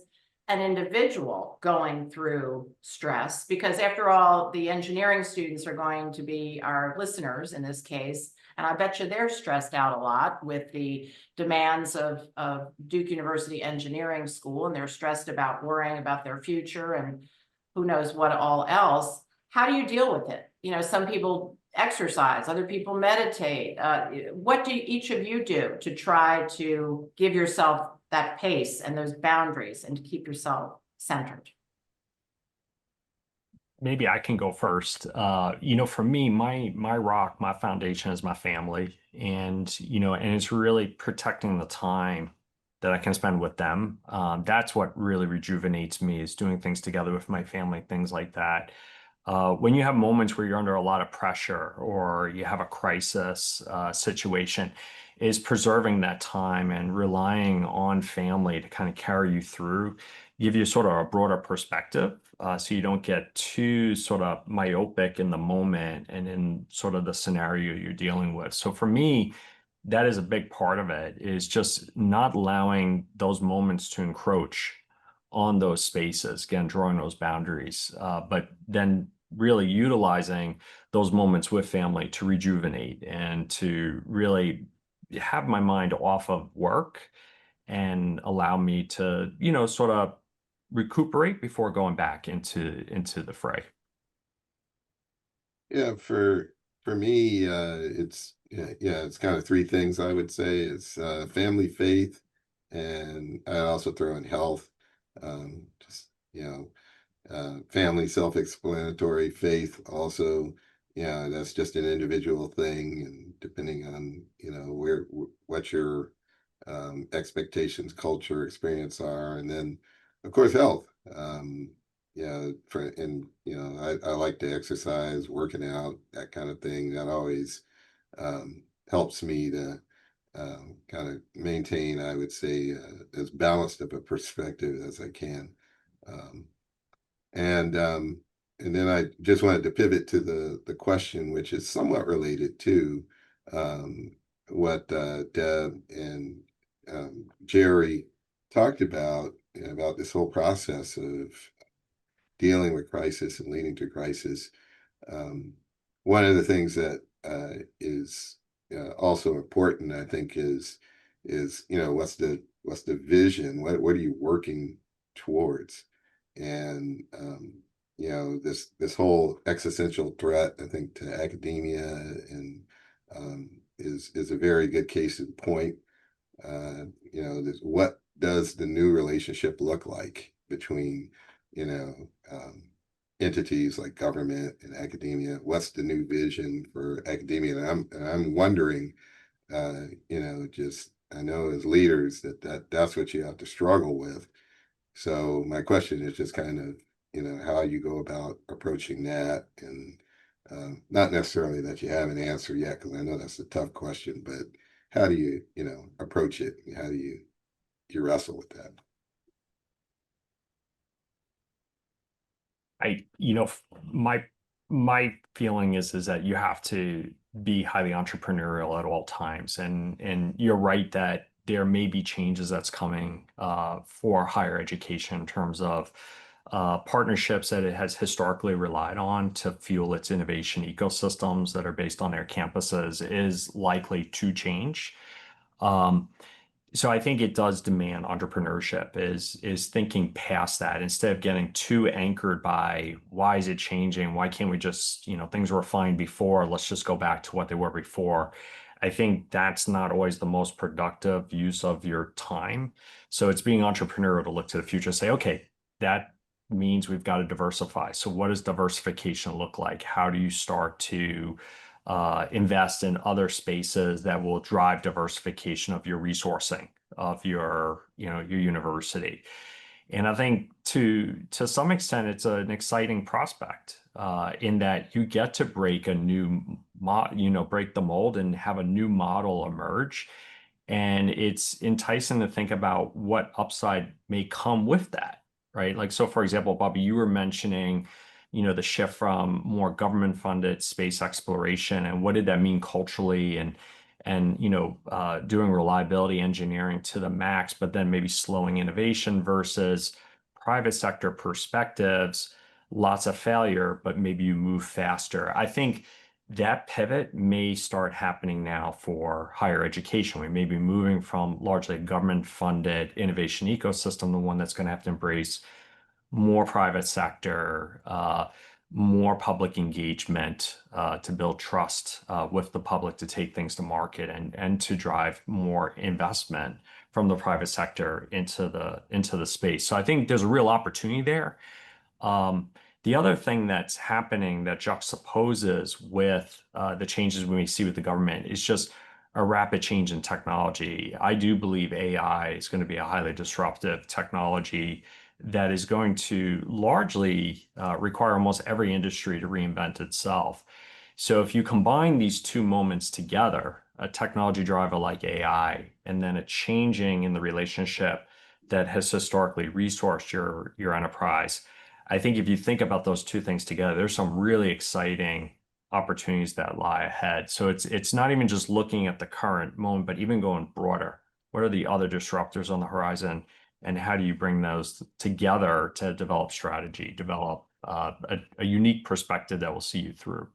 C: an individual going through stress, because after all, the engineering students are going to be our listeners in this case. And I bet you they're stressed out a lot with the demands of Duke University Engineering School, and they're stressed about worrying about their future and who knows what all else. How do you deal with it? You know, some people exercise, other people meditate. What do each of you do to try to give yourself that pace and those boundaries and to keep yourself centered?
D: Maybe I can go first. For me, my rock, my foundation is my family, and it's really protecting the time that I can spend with them. That's what really rejuvenates me is doing things together with my family, things like that. When you have moments where you're under a lot of pressure or you have a crisis situation, is preserving that time and relying on family to kind of carry you through, give you sort of a broader perspective, so you don't get too sort of myopic in the moment and in sort of the scenario you're dealing with. So for me, that is a big part of it, is just not allowing those moments to encroach on those spaces, again, drawing those boundaries, but then really utilizing those moments with family to rejuvenate and to really have my mind off of work and allow me to, sort of recuperate before going back into the fray.
B: Yeah, for me, it's kind of three things I would say. It's family, faith, and I also throw in health. Just family, self-explanatory. Faith also, yeah, that's just an individual thing, and depending on what your expectations, culture, experience are, and then of course health. Yeah, I like to exercise, working out, that kind of thing. That always helps me to kind of maintain, I would say, as balanced of a perspective as I can. Um, and then I just wanted to pivot to the question, which is somewhat related to um, what Deb and Jerry talked about, about this whole process of dealing with crisis and leading to crisis. Um, One of the things that is also important, I think, is what's the vision? What are you working towards? And this whole existential threat, I think, to academia and is a very good case in point. What does the new relationship look like between you know entities like government and academia? What's the new vision for academia? And I'm wondering, just I know as leaders that's what you have to struggle with. So my question is just kind of, how you go about approaching that, and not necessarily that you have an answer yet, because I know that's a tough question, but how do you, approach it? How do you wrestle with that?
D: I, you know, my feeling is that you have to be highly entrepreneurial at all times, and you're right that there may be changes that's coming for higher education in terms of partnerships that it has historically relied on to fuel its innovation ecosystems that are based on their campuses is likely to change. Um, so I think it does demand entrepreneurship is thinking past that instead of getting too anchored by why is it changing? Why can't we just, things were fine before, let's just go back to what they were before. I think that's not always the most productive use of your time. So it's being entrepreneurial to look to the future, say, okay, that means we've got to diversify. So what does diversification look like? How do you start to invest in other spaces that will drive diversification of your resourcing of your university? And I think to some extent, it's an exciting prospect in that you get to break a new break the mold and have a new model emerge. And it's enticing to think about what upside may come with that, right? Like, so for example, Bobby, you were mentioning, the shift from more government funded space exploration, and what did that mean culturally, and doing reliability engineering to the max, but then maybe slowing innovation versus private sector perspectives, lots of failure, but maybe you move faster. I think that pivot may start happening now for higher education. We may be moving from largely a government-funded innovation ecosystem, the one that's going to have to embrace more private sector, more public engagement to build trust with the public to take things to market, and to drive more investment from the private sector into the space. So I think there's a real opportunity there. The other thing that's happening that juxtaposes with the changes we may see with the government is just a rapid change in technology. I do believe AI is going to be a highly disruptive technology that is going to largely require almost every industry to reinvent itself. So if you combine these two moments together, a technology driver like AI, and then a changing in the relationship that has historically resourced your enterprise, I think if you think about those two things together, there's some really exciting opportunities that lie ahead. So it's not even just looking at the current moment, but even going broader. What are the other disruptors on the horizon, and how do you bring those together to develop strategy, develop a unique perspective that will see you through?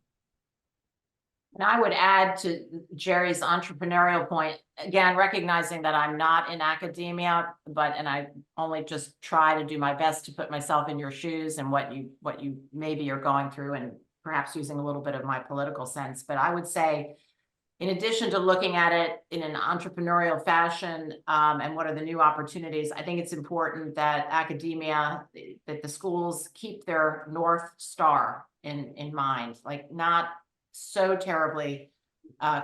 C: And I would add to Jerry's entrepreneurial point, again, recognizing that I'm not in academia, and I only just try to do my best to put myself in your shoes and what you maybe are going through, and perhaps using a little bit of my political sense. But I would say, in addition to looking at it in an entrepreneurial fashion, and what are the new opportunities, I think it's important that academia, that the schools keep their North Star in mind, like not so terribly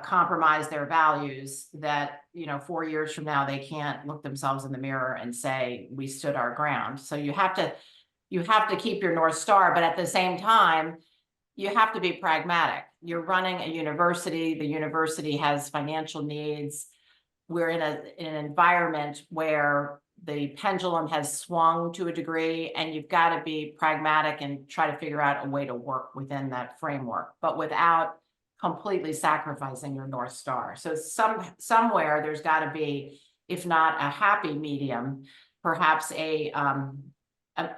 C: compromise their values that 4 years from now they can't look themselves in the mirror and say we stood our ground. So you have to keep your North Star, but at the same time you have to be pragmatic. You're running a university. The university has financial needs. We're in an environment where the pendulum has swung to a degree, and you've got to be pragmatic and try to figure out a way to work within that framework, but without completely sacrificing your North Star. So somewhere there's got to be, if not a happy medium, perhaps a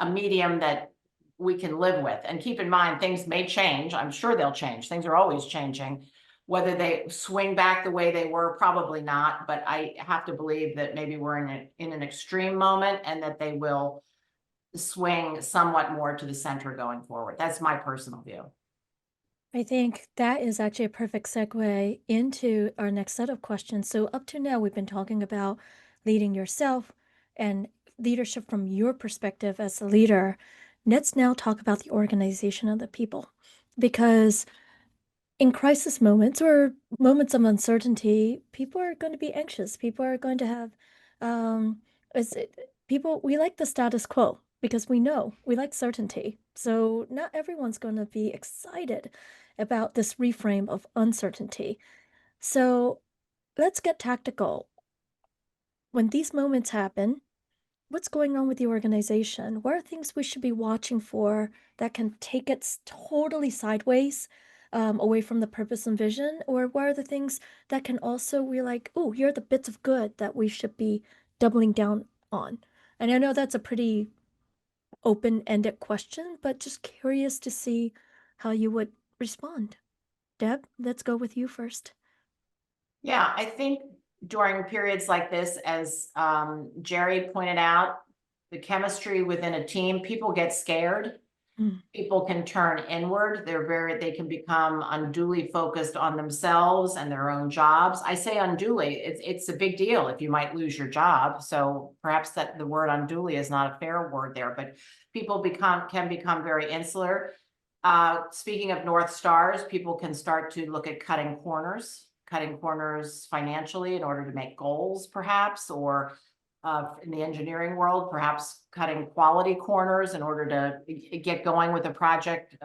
C: medium that we can live with. And keep in mind, things may change. I'm sure they'll change. Things are always changing. Whether they swing back the way they were, probably not. But I have to believe that maybe we're in an extreme moment, and that they will swing somewhat more to the center going forward. That's my personal view.
A: I think that is actually a perfect segue into our next set of questions. So up to now, we've been talking about leading yourself and leadership from your perspective as a leader. Let's now talk about the organization of the people, because in crisis moments or moments of uncertainty, people are going to be anxious. People are going to have, we like the status quo because we know we like certainty. So not everyone's going to be excited about this reframe of uncertainty. So let's get tactical. When these moments happen, what's going on with the organization? What are things we should be watching for that can take it totally sideways, away from the purpose and vision? Or what are the things that can also, we're like, oh, here are the bits of good that we should be doubling down on? And I know that's a pretty open-ended question, but just curious to see how you would respond. Deb, let's go with you first.
C: Yeah, I think during periods like this, as Jerry pointed out, the chemistry within a team, people get scared. People can turn inward. They can become unduly focused on themselves and their own jobs. I say unduly, it's a big deal if you might lose your job. So perhaps that the word unduly is not a fair word there, but people can become very insular. Speaking of North Stars, people can start to look at cutting corners financially in order to make goals, perhaps, or in the engineering world, perhaps cutting quality corners in order to get going with a project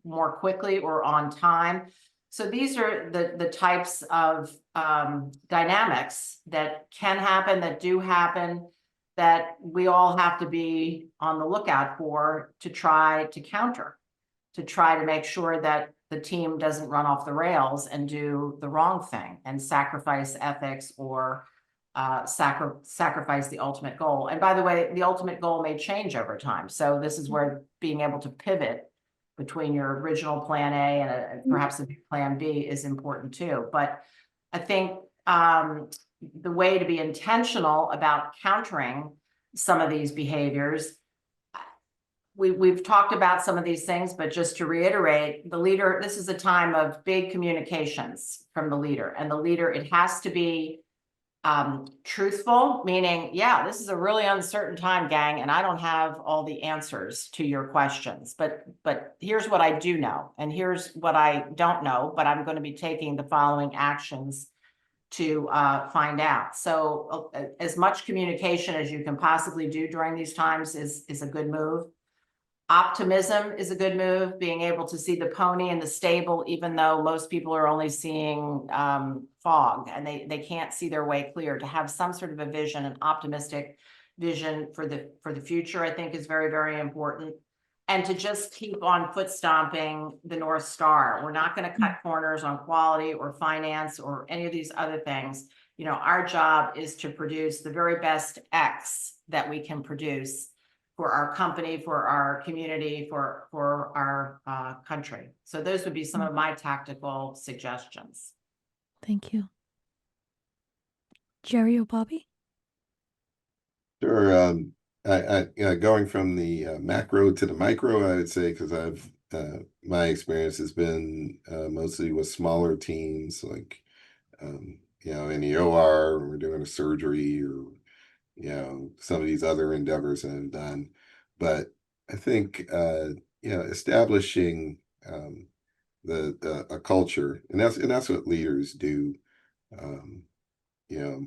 C: more quickly or on time. So these are the types of dynamics that can happen, that do happen, that we all have to be on the lookout for to try to counter. to try to make sure that the team doesn't run off the rails and do the wrong thing and sacrifice ethics or sacrifice the ultimate goal. And by the way, the ultimate goal may change over time. So this is where being able to pivot between your original plan A and perhaps a plan B is important too. But I think the way to be intentional about countering some of these behaviors, we've talked about some of these things, but just to reiterate, the leader, this is a time of big communications from the leader, and the leader, it has to be truthful, meaning, yeah, this is a really uncertain time, gang, and I don't have all the answers to your questions, but here's what I do know, and here's what I don't know, but I'm going to be taking the following actions to find out. So as much communication as you can possibly do during these times is a good move. Optimism is a good move, being able to see the pony in the stable, even though most people are only seeing fog and they can't see their way clear. To have some sort of a vision, an optimistic vision for the future, I think is very, very important. And to just keep on foot stomping the North Star. We're not going to cut corners on quality or finance or any of these other things. You know, our job is to produce the very best X that we can produce for our company, for our community, for our country. So those would be some of my tactical suggestions.
A: Thank you. Jerry or Bobby?
B: Sure. Going from the macro to the micro, I would say, because I've my experience has been mostly with smaller teams, like in the OR when we're doing a surgery, or some of these other endeavors that I've done. But I think establishing a culture, and that's what leaders do.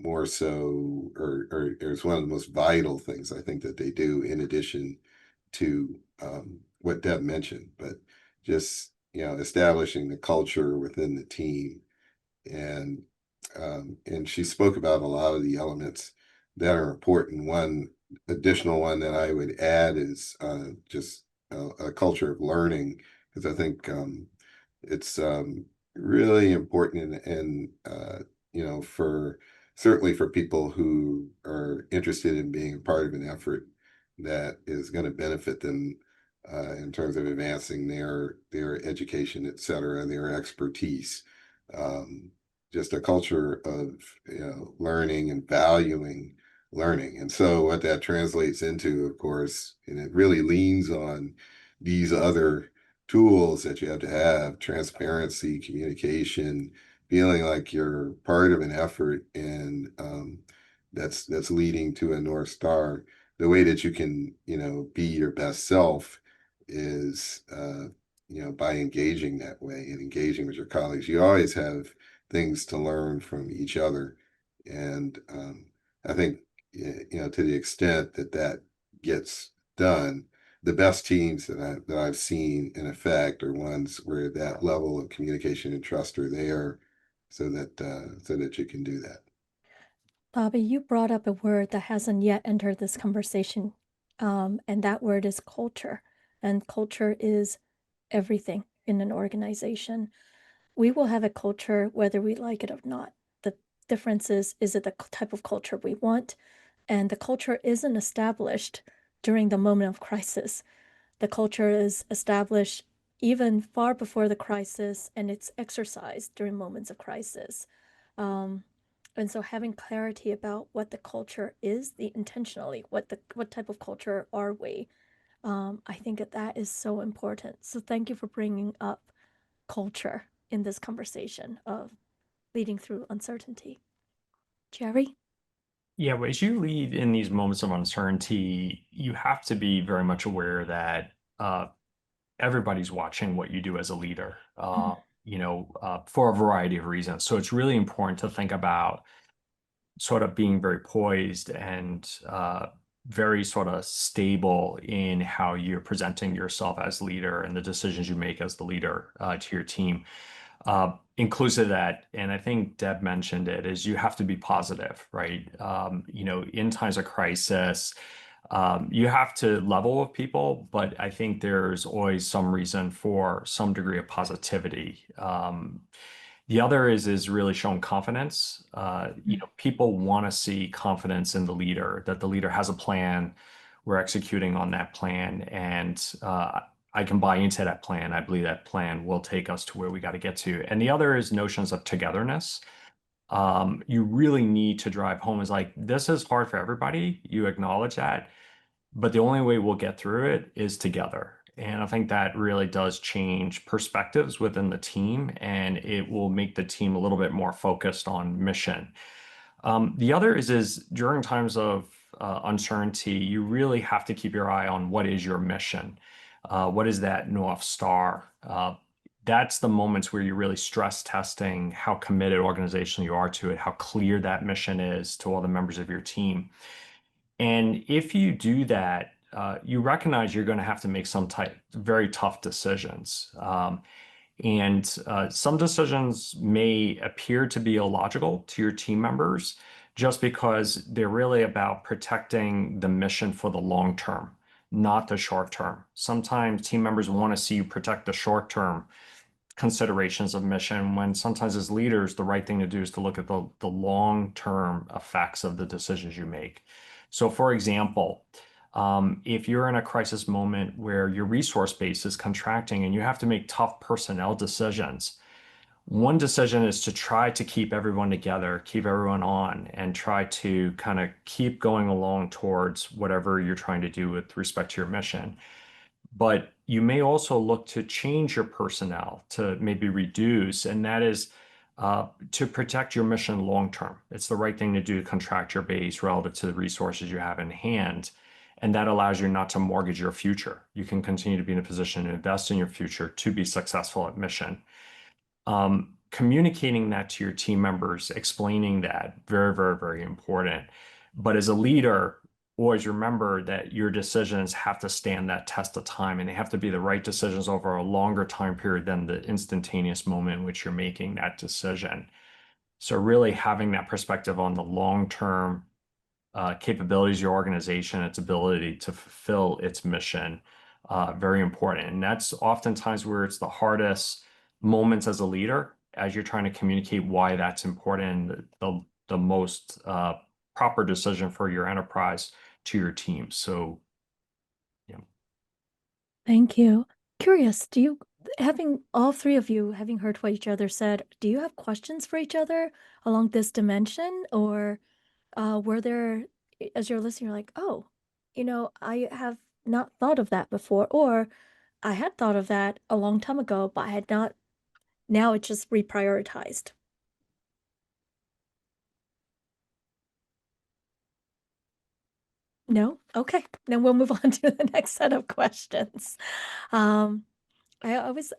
B: More so, or it's one of the most vital things I think that they do, in addition to what Deb mentioned. But just establishing the culture within the team, and she spoke about a lot of the elements that are important. One additional one that I would add is just a culture of learning, because I think it's really important, and for certainly for people who are interested in being a part of an effort that is going to benefit them in terms of advancing their education, et cetera, their expertise. Just a culture of learning and valuing learning. And so what that translates into, of course, and it really leans on these other tools that you have to have: transparency, communication, feeling like you're part of an effort, and that's leading to a North Star. The way that you can be your best self is by engaging that way and engaging with your colleagues. You always have things to learn from each other, and I think to the extent that that gets done, the best teams that I've seen in effect are ones where that level of communication and trust are there, so that you can do that.
A: Bobby, you brought up a word that hasn't yet entered this conversation, and that word is culture. And culture is everything in an organization. We will have a culture whether we like it or not. The difference is it the type of culture we want? And the culture isn't established during the moment of crisis. The culture is established even far before the crisis, and it's exercised during moments of crisis. And so having clarity about what the culture is, intentionally, what type of culture are we? I think that is so important. So thank you for bringing up culture in this conversation of leading through uncertainty. Jerry?
D: Yeah, well, as you lead in these moments of uncertainty, you have to be very much aware that everybody's watching what you do as a leader, for a variety of reasons. So it's really important to think about sort of being very poised and very sort of stable in how you're presenting yourself as leader and the decisions you make as the leader to your team. Inclusive of that, and I think Deb mentioned it, is you have to be positive, right? In times of crisis, You have to level with people, but I think there's always some reason for some degree of positivity. The other is really showing confidence. People want to see confidence in the leader, that the leader has a plan, we're executing on that plan, and I can buy into that plan. I believe that plan will take us to where we got to get to. And the other is notions of togetherness. You really need to drive home is like, this is hard for everybody. You acknowledge that, but the only way we'll get through it is together. And I think that really does change perspectives within the team, and it will make the team a little bit more focused on mission. The other is during times of uncertainty, you really have to keep your eye on what is your mission. What is that North Star? That's the moments where you're really stress testing how committed organizationally you are to it, how clear that mission is to all the members of your team. And if you do that, you recognize you're going to have to make some very tough decisions. And some decisions may appear to be illogical to your team members just because they're really about protecting the mission for the long term, not the short term. Sometimes team members want to see you protect the short term considerations of mission, when sometimes as leaders, the right thing to do is to look at the long-term effects of the decisions you make. So for example, if you're in a crisis moment where your resource base is contracting and you have to make tough personnel decisions, one decision is to try to keep everyone together, keep everyone on, and try to kind of keep going along towards whatever you're trying to do with respect to your mission. But you may also look to change your personnel to maybe reduce, and that is to protect your mission long term. It's the right thing to do to contract your base relative to the resources you have in hand. And that allows you not to mortgage your future. You can continue to be in a position to invest in your future to be successful at mission. Communicating that to your team members, explaining that, very, very, very important. But as a leader, always remember that your decisions have to stand that test of time, and they have to be the right decisions over a longer time period than the instantaneous moment in which you're making that decision. So really having that perspective on the long-term capabilities of your organization, its ability to fulfill its mission, very important. And that's oftentimes where it's the hardest moments as a leader, as you're trying to communicate why that's important, the most proper decision for your enterprise to your team. So, yeah.
A: Thank you. Curious, having all three of you, having heard what each other said, do you have questions for each other along this dimension? Or were there, as you're listening, you're like, oh, I have not thought of that before, or I had thought of that a long time ago, but I had not, now it's just reprioritized. No? Okay. Then we'll move on to the next set of questions. Um, I always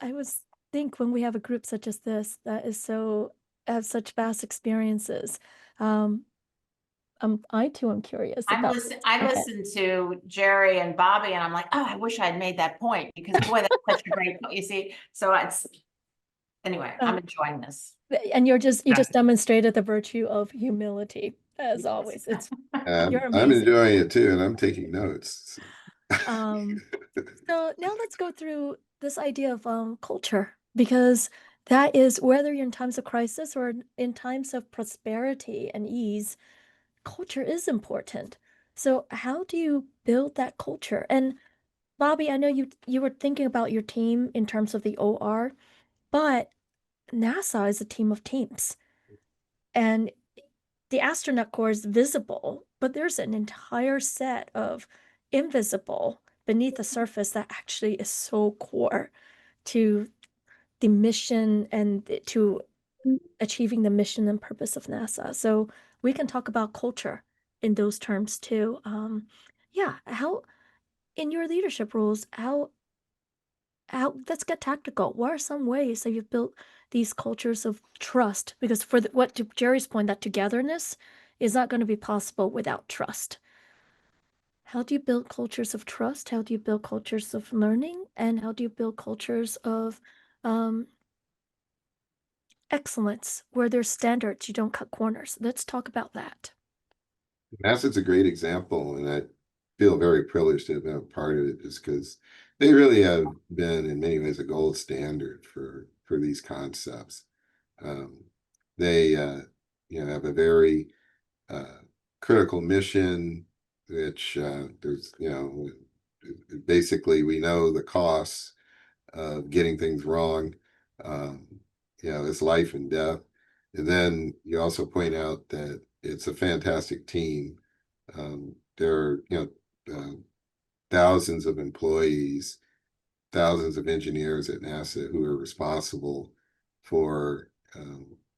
A: think when we have a group such as this that is have such vast experiences, um, I too am curious about.
C: I
A: Okay.
C: listened to Jerry and Bobby, and I'm like, oh, I wish I had made that point, because boy, that's such a great point. You see, so anyway, I'm enjoying this.
A: And you just demonstrated the virtue of humility, as always. You're
B: I'm
A: amazing.
B: enjoying it too, and I'm taking notes.
A: So now let's go through this idea of culture, because that is, whether you're in times of crisis or in times of prosperity and ease, culture is important. So how do you build that culture? And Bobby, I know you were thinking about your team in terms of the OR, but NASA is a team of teams. And the astronaut corps is visible, but there's an entire set of invisible beneath the surface that actually is so core to the mission and to achieving the mission and purpose of NASA. So we can talk about culture in those terms too. Yeah, how in your leadership roles, how let's get tactical. What are some ways that you've built these cultures of trust? Because what to Jerry's point, that togetherness is not going to be possible without trust. How do you build cultures of trust? How do you build cultures of learning? And how do you build cultures of um, excellence where there's standards, you don't cut corners? Let's talk about that.
B: NASA's a great example, and that feel very privileged to have been a part of it, just because they really have been in many ways a gold standard for these concepts. Um, they have a very critical mission, which there's basically we know the costs of getting things wrong. Um, it's life and death. And then you also point out that it's a fantastic team. There are, thousands of employees, thousands of engineers at NASA who are responsible for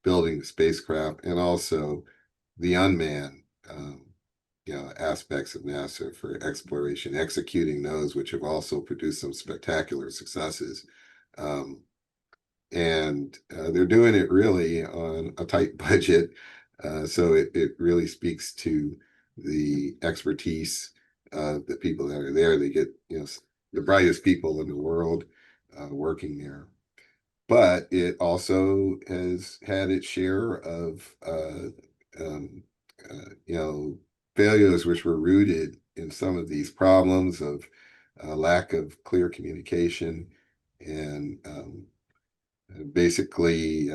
B: building the spacecraft and also the unmanned, aspects of NASA for exploration, executing those, which have also produced some spectacular successes. Um, and they're doing it really on a tight budget. So it really speaks to the expertise of the people that are there. They get, the brightest people in the world working there. But it also has had its share of, um, failures which were rooted in some of these problems of lack of clear communication and basically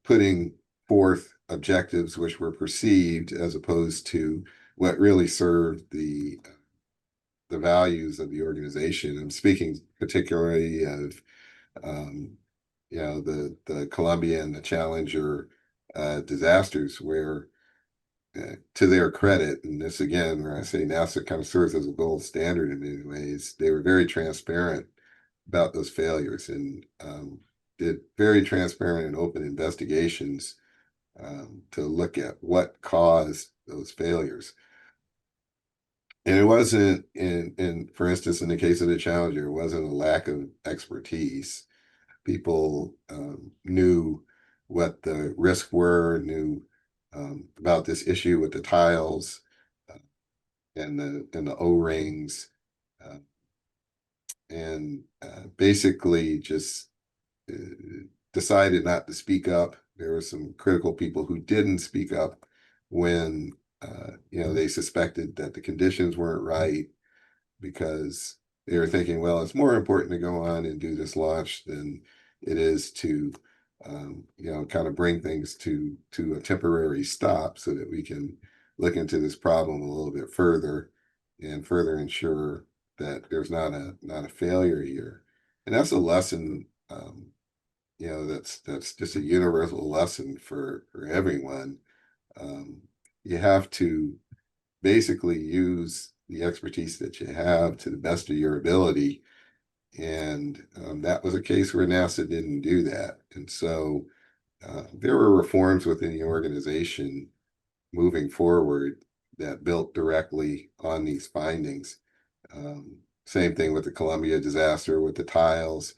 B: putting forth objectives which were perceived as opposed to what really served the values of the organization. I'm speaking particularly of the Columbia and the Challenger disasters, where to their credit, and this again, where I say NASA kind of serves as a gold standard in many ways, they were very transparent about those failures and did very transparent and open investigations to look at what caused those failures. And it wasn't for instance, in the case of the Challenger, it wasn't a lack of expertise. People knew what the risks were, knew about this issue with the tiles and the O-rings, uh, and basically just uh, decided not to speak up. There were some critical people who didn't speak up when they suspected that the conditions weren't right, because they were thinking, well, it's more important to go on and do this launch than it is to kind of bring things to a temporary stop so that we can look into this problem a little bit further and further ensure that there's not a failure here. And that's a lesson, that's just a universal lesson for everyone. Um, you have to basically use the expertise that you have to the best of your ability. And that was a case where NASA didn't do that. And so there were reforms within the organization moving forward that built directly on these findings. Same thing with the Columbia disaster with the tiles.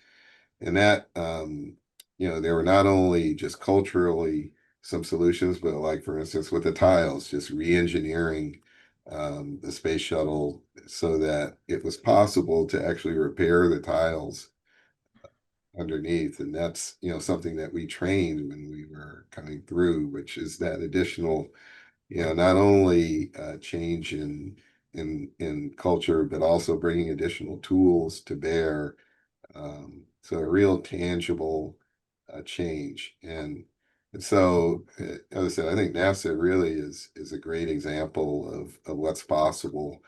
B: And that, there were not only just culturally some solutions, but like, for instance, with the tiles, just re-engineering the space shuttle so that it was possible to actually repair the tiles underneath. And that's, something that we trained when we were coming through, which is that additional, not only change in culture, but also bringing additional tools to bear. So a real tangible change. And so, as I said, I think NASA really is a great example of what's possible,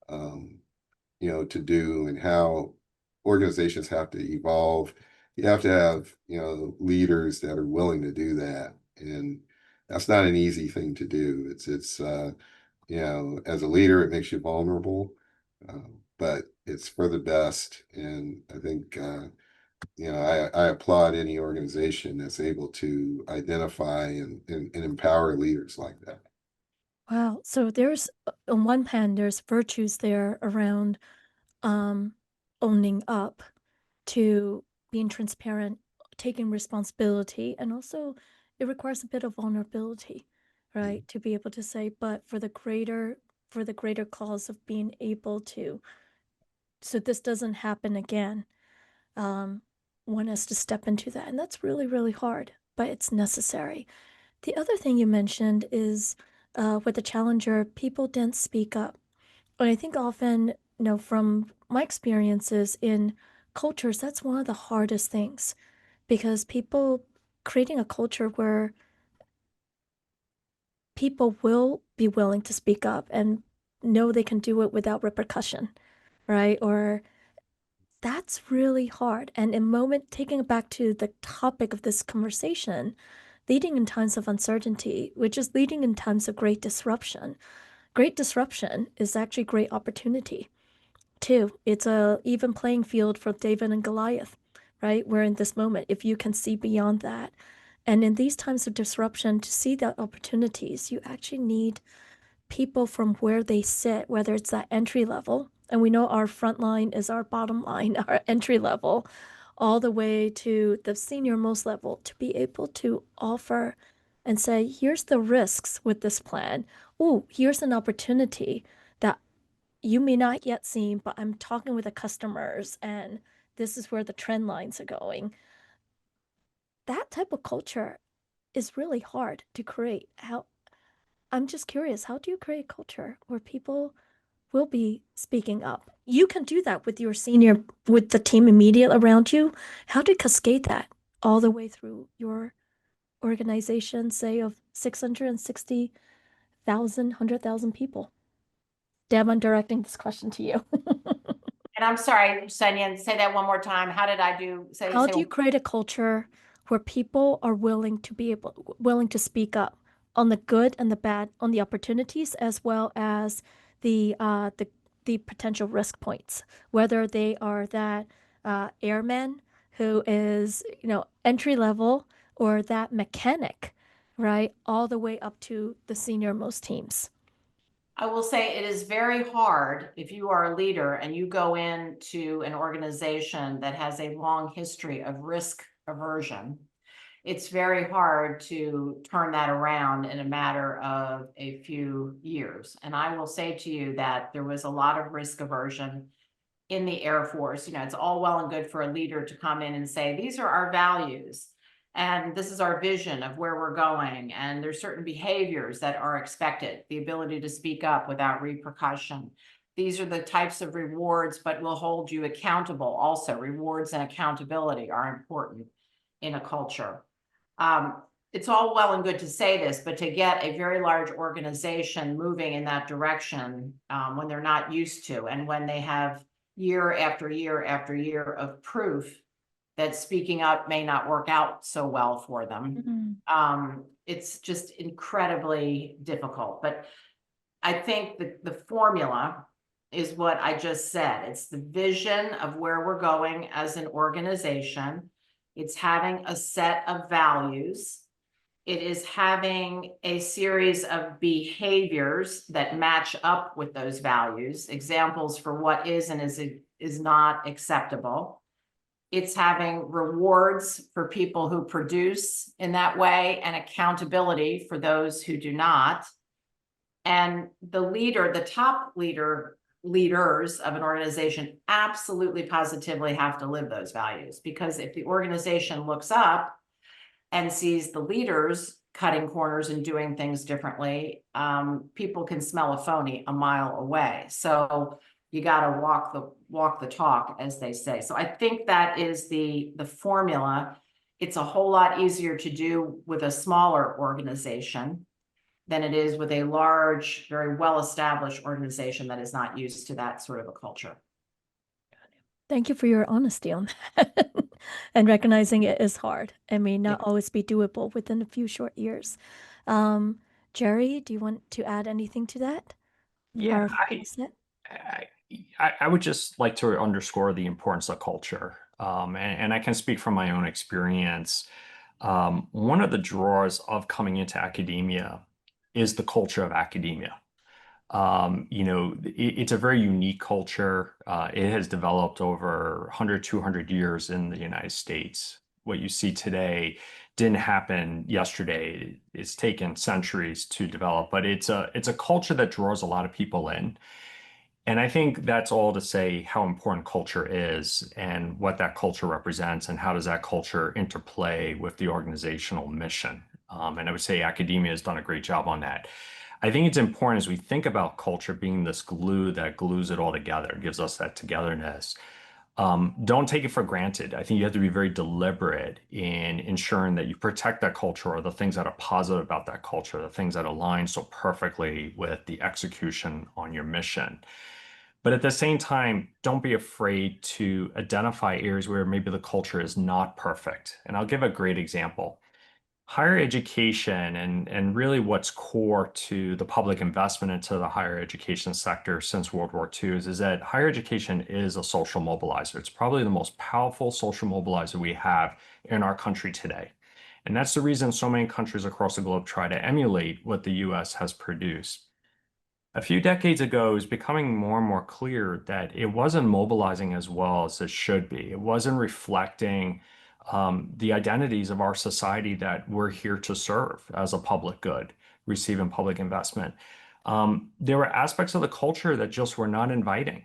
B: um, to do and how organizations have to evolve. You have to have, leaders that are willing to do that. And that's not an easy thing to do. As a leader, it makes you vulnerable, but it's for the best. And I think, I applaud any organization that's able to identify and empower leaders like that.
A: Wow. So there's, on one hand, there's virtues there around um, owning up to being transparent, taking responsibility, and also it requires a bit of vulnerability, right? To be able to say, but for the greater cause of being able to, so this doesn't happen again. Um, One has to step into that, and that's really, really hard, but it's necessary. The other thing you mentioned is with the Challenger, people didn't speak up. And I think often, from my experiences in cultures, that's one of the hardest things because people creating a culture where people will be willing to speak up and know they can do it without repercussion, right? Or that's really hard. And in moment, taking it back to the topic of this conversation, leading in times of uncertainty, which is leading in times of great disruption. Great disruption is actually great opportunity too. It's a even playing field for David and Goliath, right? Where in this moment, if you can see beyond that, and in these times of disruption, to see the opportunities, you actually need people from where they sit, whether it's that entry level, and we know our front line is our bottom line, our entry level, all the way to the senior most level, to be able to offer and say, here's the risks with this plan. Oh, here's an opportunity that you may not yet see, but I'm talking with the customers, and this is where the trend lines are going. That type of culture is really hard to create. How I'm just curious, how do you create culture where people will be speaking up? You can do that with your senior, with the team immediate around you. How do you cascade that all the way through your organization, say of 660,000, 100,000 people? Deb, I'm directing this question to you.
C: And I'm sorry, Sonia, say that one more time. How did I do?
A: How do you create a culture where people are willing to speak up on the good and the bad, on the opportunities as well as the potential risk points, whether they are that airman who is, entry level or that mechanic, right? All the way up to the senior most teams.
C: I will say it is very hard if you are a leader and you go into an organization that has a long history of risk aversion. It's very hard to turn that around in a matter of a few years. And I will say to you that there was a lot of risk aversion in the Air Force. It's all well and good for a leader to come in and say, these are our values. And this is our vision of where we're going. And there's certain behaviors that are expected, the ability to speak up without repercussion. These are the types of rewards, but will hold you accountable also. Rewards and accountability are important in a culture. It's all well and good to say this, but to get a very large organization moving in that direction when they're not used to, and when they have year after year after year of proof that speaking up may not work out so well for them. It's just incredibly difficult. But I think the formula is what I just said. It's the vision of where we're going as an organization. It's having a set of values. It is having a series of behaviors that match up with those values, examples for what is and is not acceptable. It's having rewards for people who produce in that way and accountability for those who do not. And the top leaders of an organization absolutely positively have to live those values, because if the organization looks up and sees the leaders cutting corners and doing things differently, people can smell a phony a mile away. So you got to walk the talk, as they say. So I think that is the formula. It's a whole lot easier to do with a smaller organization than it is with a large, very well-established organization that is not used to that sort of a culture.
A: Thank you for your honesty on that and recognizing it is hard and may not always be doable within a few short years. Jerry, do you want to add anything to that?
D: Yeah, I would just like to underscore the importance of culture. And I can speak from my own experience. One of the draws of coming into academia is the culture of academia. It's a very unique culture. It has developed over 100, 200 years in the United States. What you see today didn't happen yesterday. It's taken centuries to develop, but it's a culture that draws a lot of people in. And I think that's all to say how important culture is and what that culture represents and how does that culture interplay with the organizational mission. And I would say academia has done a great job on that. I think it's important as we think about culture being this glue that glues it all together, gives us that togetherness. Don't take it for granted. I think you have to be very deliberate in ensuring that you protect that culture or the things that are positive about that culture, the things that align so perfectly with the execution on your mission. But at the same time, don't be afraid to identify areas where maybe the culture is not perfect. And I'll give a great example. Higher education and really what's core to the public investment into the higher education sector since World War II is that higher education is a social mobilizer. It's probably the most powerful social mobilizer we have in our country today. And that's the reason so many countries across the globe try to emulate what the US has produced. A few decades ago, it was becoming more and more clear that it wasn't mobilizing as well as it should be. It wasn't reflecting the identities of our society that we're here to serve as a public good, receiving public investment. There were aspects of the culture that just were not inviting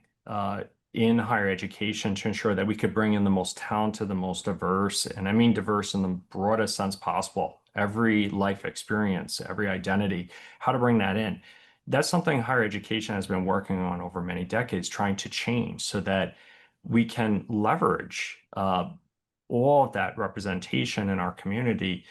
D: in higher education to ensure that we could bring in the most talented, the most diverse, and I mean diverse in the broadest sense possible, every life experience, every identity, how to bring that in. That's something higher education has been working on over many decades, trying to change so that we can leverage all of that representation in our community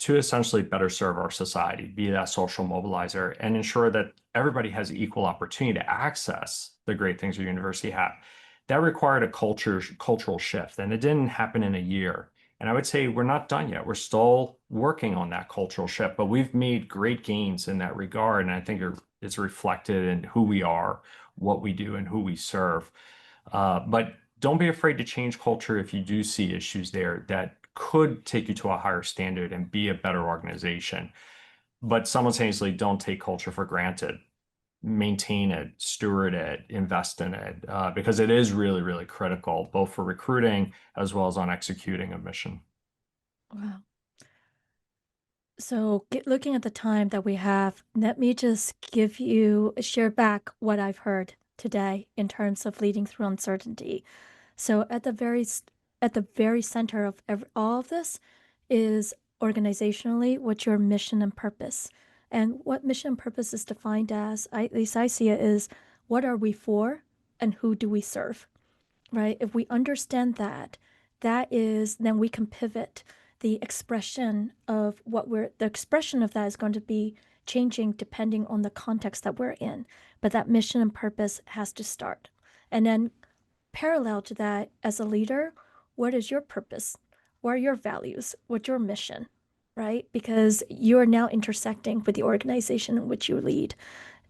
D: to essentially better serve our society, be that social mobilizer, and ensure that everybody has equal opportunity to access the great things your university have. That required a cultural shift, and it didn't happen in a year. And I would say we're not done yet. We're still working on that cultural shift, but we've made great gains in that regard. And I think it's reflected in who we are, what we do, and who we serve. But don't be afraid to change culture if you do see issues there that could take you to a higher standard and be a better organization. But simultaneously, don't take culture for granted. Maintain it, steward it, invest in it, because it is really, really critical, both for recruiting as well as on executing a mission.
A: Wow. So, looking at the time that we have, let me just share back what I've heard today in terms of leading through uncertainty. So, at the very center of all of this is organizationally what's your mission and purpose. And what mission and purpose is defined as, at least I see it, is what are we for and who do we serve? Right? If we understand that, then we can pivot the expression of the expression of that is going to be changing depending on the context that we're in. But that mission and purpose has to start. And then parallel to that, as a leader, what is your purpose? What are your values? What's your mission? Right? Because you are now intersecting with the organization in which you lead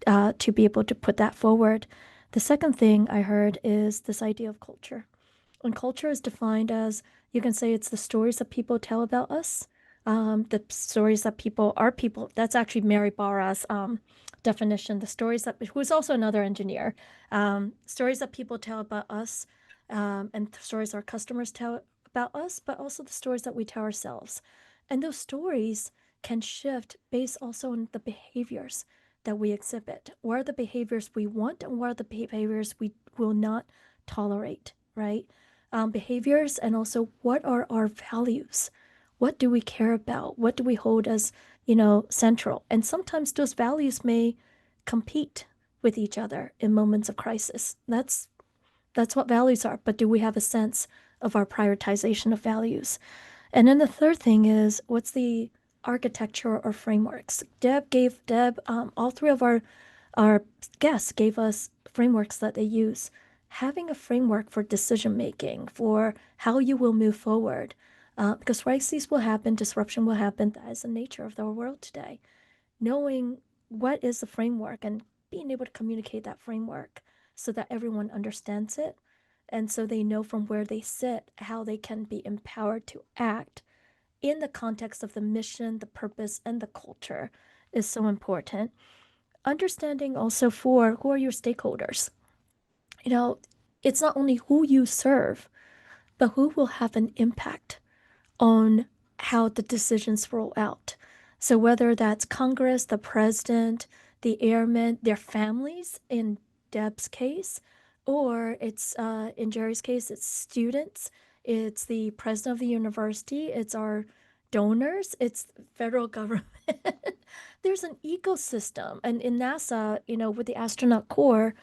A: to be able to put that forward. The second thing I heard is this idea of culture. And culture is defined as, you can say, it's the stories that people tell about us, the stories that that's actually Mary Barra's definition, who's also another engineer, stories that people tell about us, and stories our customers tell about us, but also the stories that we tell ourselves. And those stories can shift based also on the behaviors that we exhibit. What are the behaviors we want and what are the behaviors we will not tolerate, right? Behaviors and also what are our values? What do we care about? What do we hold as, central? And sometimes those values may compete with each other in moments of crisis. That's what values are. But do we have a sense of our prioritization of values? And then the third thing is, what's the architecture or frameworks? All three of our guests gave us frameworks that they use. Having a framework for decision making, for how you will move forward, because crises will happen, disruption will happen. That is the nature of the world today. Knowing what is the framework and being able to communicate that framework so that everyone understands it, and so they know from where they sit how they can be empowered to act in the context of the mission, the purpose, and the culture is so important. Understanding also for who are your stakeholders. You know, it's not only who you serve, but who will have an impact on how the decisions roll out. So whether that's Congress, the president, the airmen, their families in Deb's case, or it's in Jerry's case, it's students, it's the president of the university, it's our donors, it's federal government, there's an ecosystem. And in NASA, with the astronaut corps,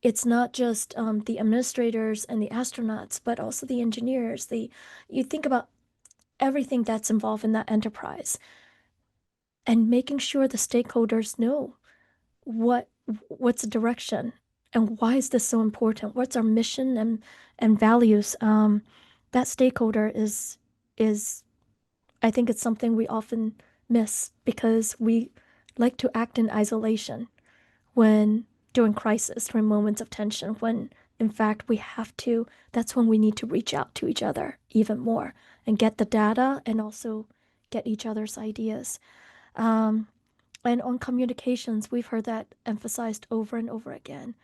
A: it's not just the administrators and the astronauts, but also the engineers. You think about everything that's involved in that enterprise and making sure the stakeholders know what what's the direction and why is this so important? What's our mission and values? That stakeholder is I think it's something we often miss because we like to act in isolation when during crisis, during moments of tension, when in fact we have to, that's when we need to reach out to each other even more and get the data and also get each other's ideas. Um, and on communications, we've heard that emphasized over and over again.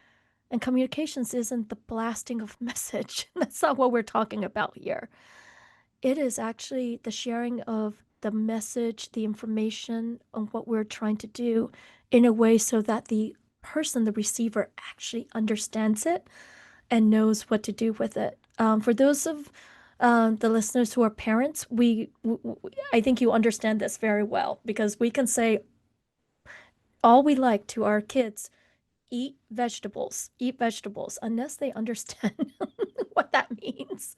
A: And communications isn't the blasting of message. That's not what we're talking about here. It is actually the sharing of the message, the information on what we're trying to do in a way so that the person, the receiver, actually understands it and knows what to do with it. For those of the listeners who are parents, I think you understand this very well because we can say all we like to our kids, eat vegetables, unless they understand what that means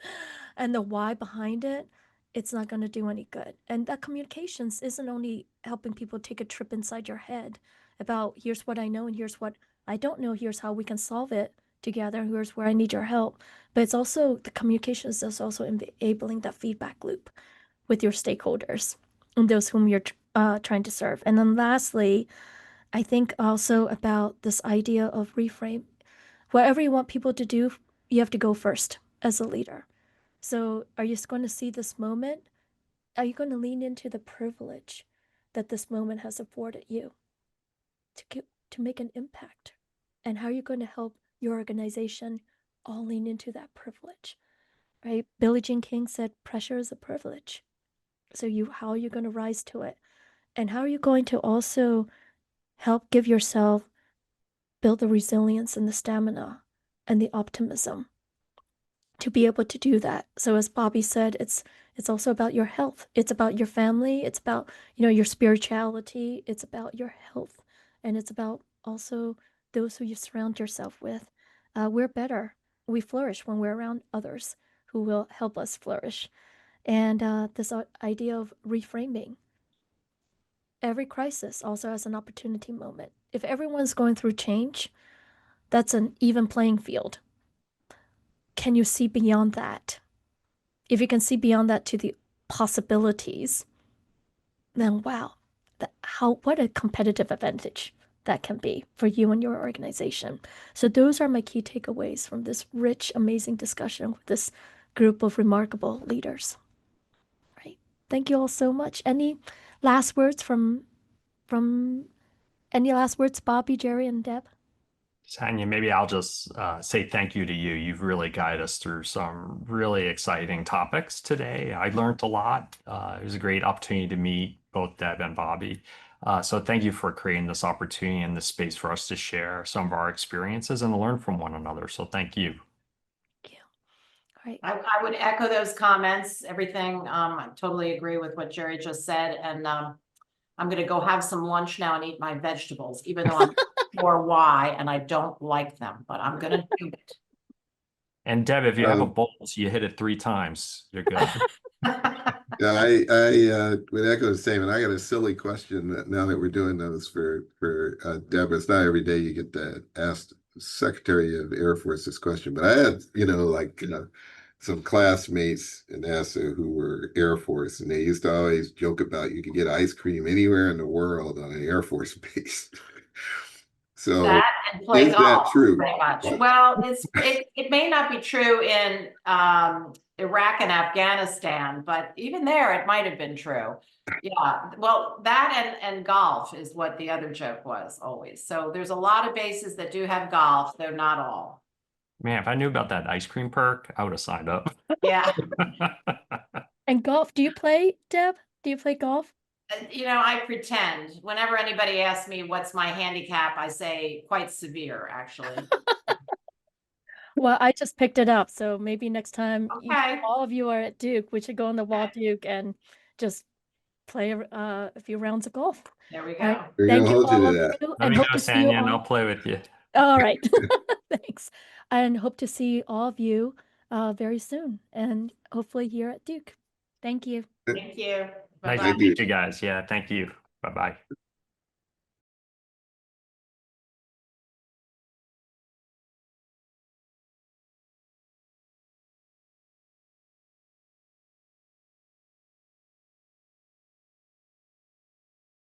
A: and the why behind it, it's not going to do any good. And that communications isn't only helping people take a trip inside your head about here's what I know and here's what I don't know, here's how we can solve it together, here's where I need your help. But it's also the communications is also enabling that feedback loop with your stakeholders and those whom you're trying to serve. And then lastly, I think also about this idea of reframe. Whatever you want people to do, you have to go first as a leader. So, are you going to see this moment? Are you going to lean into the privilege that this moment has afforded you to make an impact? And how are you going to help your organization all lean into that privilege? Right? Billie Jean King said, "Pressure is a privilege." So, how are you going to rise to it? And how are you going to also help give yourself build the resilience and the stamina and the optimism to be able to do that. So as Bobby said, it's also about your health. It's about your family. It's about, your spirituality. It's about your health. And it's about also those who you surround yourself with. We're better. We flourish when we're around others who will help us flourish. And this idea of reframing. Every crisis also has an opportunity moment. If everyone's going through change, that's an even playing field. Can you see beyond that? If you can see beyond that to the possibilities, then wow, what a competitive advantage that can be for you and your organization. So those are my key takeaways from this rich, amazing discussion with this group of remarkable leaders. Right. Thank you all so much. Any last words from any last words, Bobby, Jerry, and Deb?
D: Tanya, maybe I'll just say thank you to you. You've really guided us through some really exciting topics today. I learned a lot. It was a great opportunity to meet both Deb and Bobby. So thank you for creating this opportunity and this space for us to share some of our experiences and learn from one another. So thank you.
A: Thank you. All right.
C: I would echo those comments, everything. I totally agree with what Jerry just said. And I'm going to go have some lunch now and eat my vegetables, even though I'm not sure why, and I don't like them, but I'm going to do it.
D: And Deb, if you have a bolt, you hit it 3 times, you're good.
B: Yeah, I would echo the same, and I got a silly question now that we're doing those for Deb. It's not every day you get to ask Secretary of Air Force this question, but I had some classmates in NASA who were Air Force, and they used to always joke about you could get ice cream anywhere in the world on an Air Force base. So
C: that and play
B: is that
C: golf,
B: true?
C: pretty much. Well, it may not be true in Iraq and Afghanistan, but even there it might have been true. Yeah, well, that and golf is what the other joke was always. So there's a lot of bases that do have golf, though not all.
D: Man, if I knew about that ice cream perk, I would have signed up.
C: Yeah.
A: And golf, do you play, Deb? Do you play golf?
C: I pretend. Whenever anybody asks me what's my handicap, I say quite severe, actually.
A: Well, I just picked it up, so maybe next time
C: Okay.
A: all of you are at Duke, we should go on the Wall Duke and just play a few rounds of golf.
C: There we
A: All right.
C: go.
B: We're
A: Thank
B: gonna
A: you
B: hold you
A: all
B: to
A: of
B: that.
A: you,
D: Let
A: and
D: me
A: hope
D: know,
A: to see you
D: Sanya, and I'll
A: all.
D: play with you.
A: All right. Thanks. And hope to see all of you very soon, and hopefully here at Duke. Thank you.
C: Thank you.
D: Nice
C: Bye-bye.
D: to meet you guys. Yeah, thank you. Bye-bye.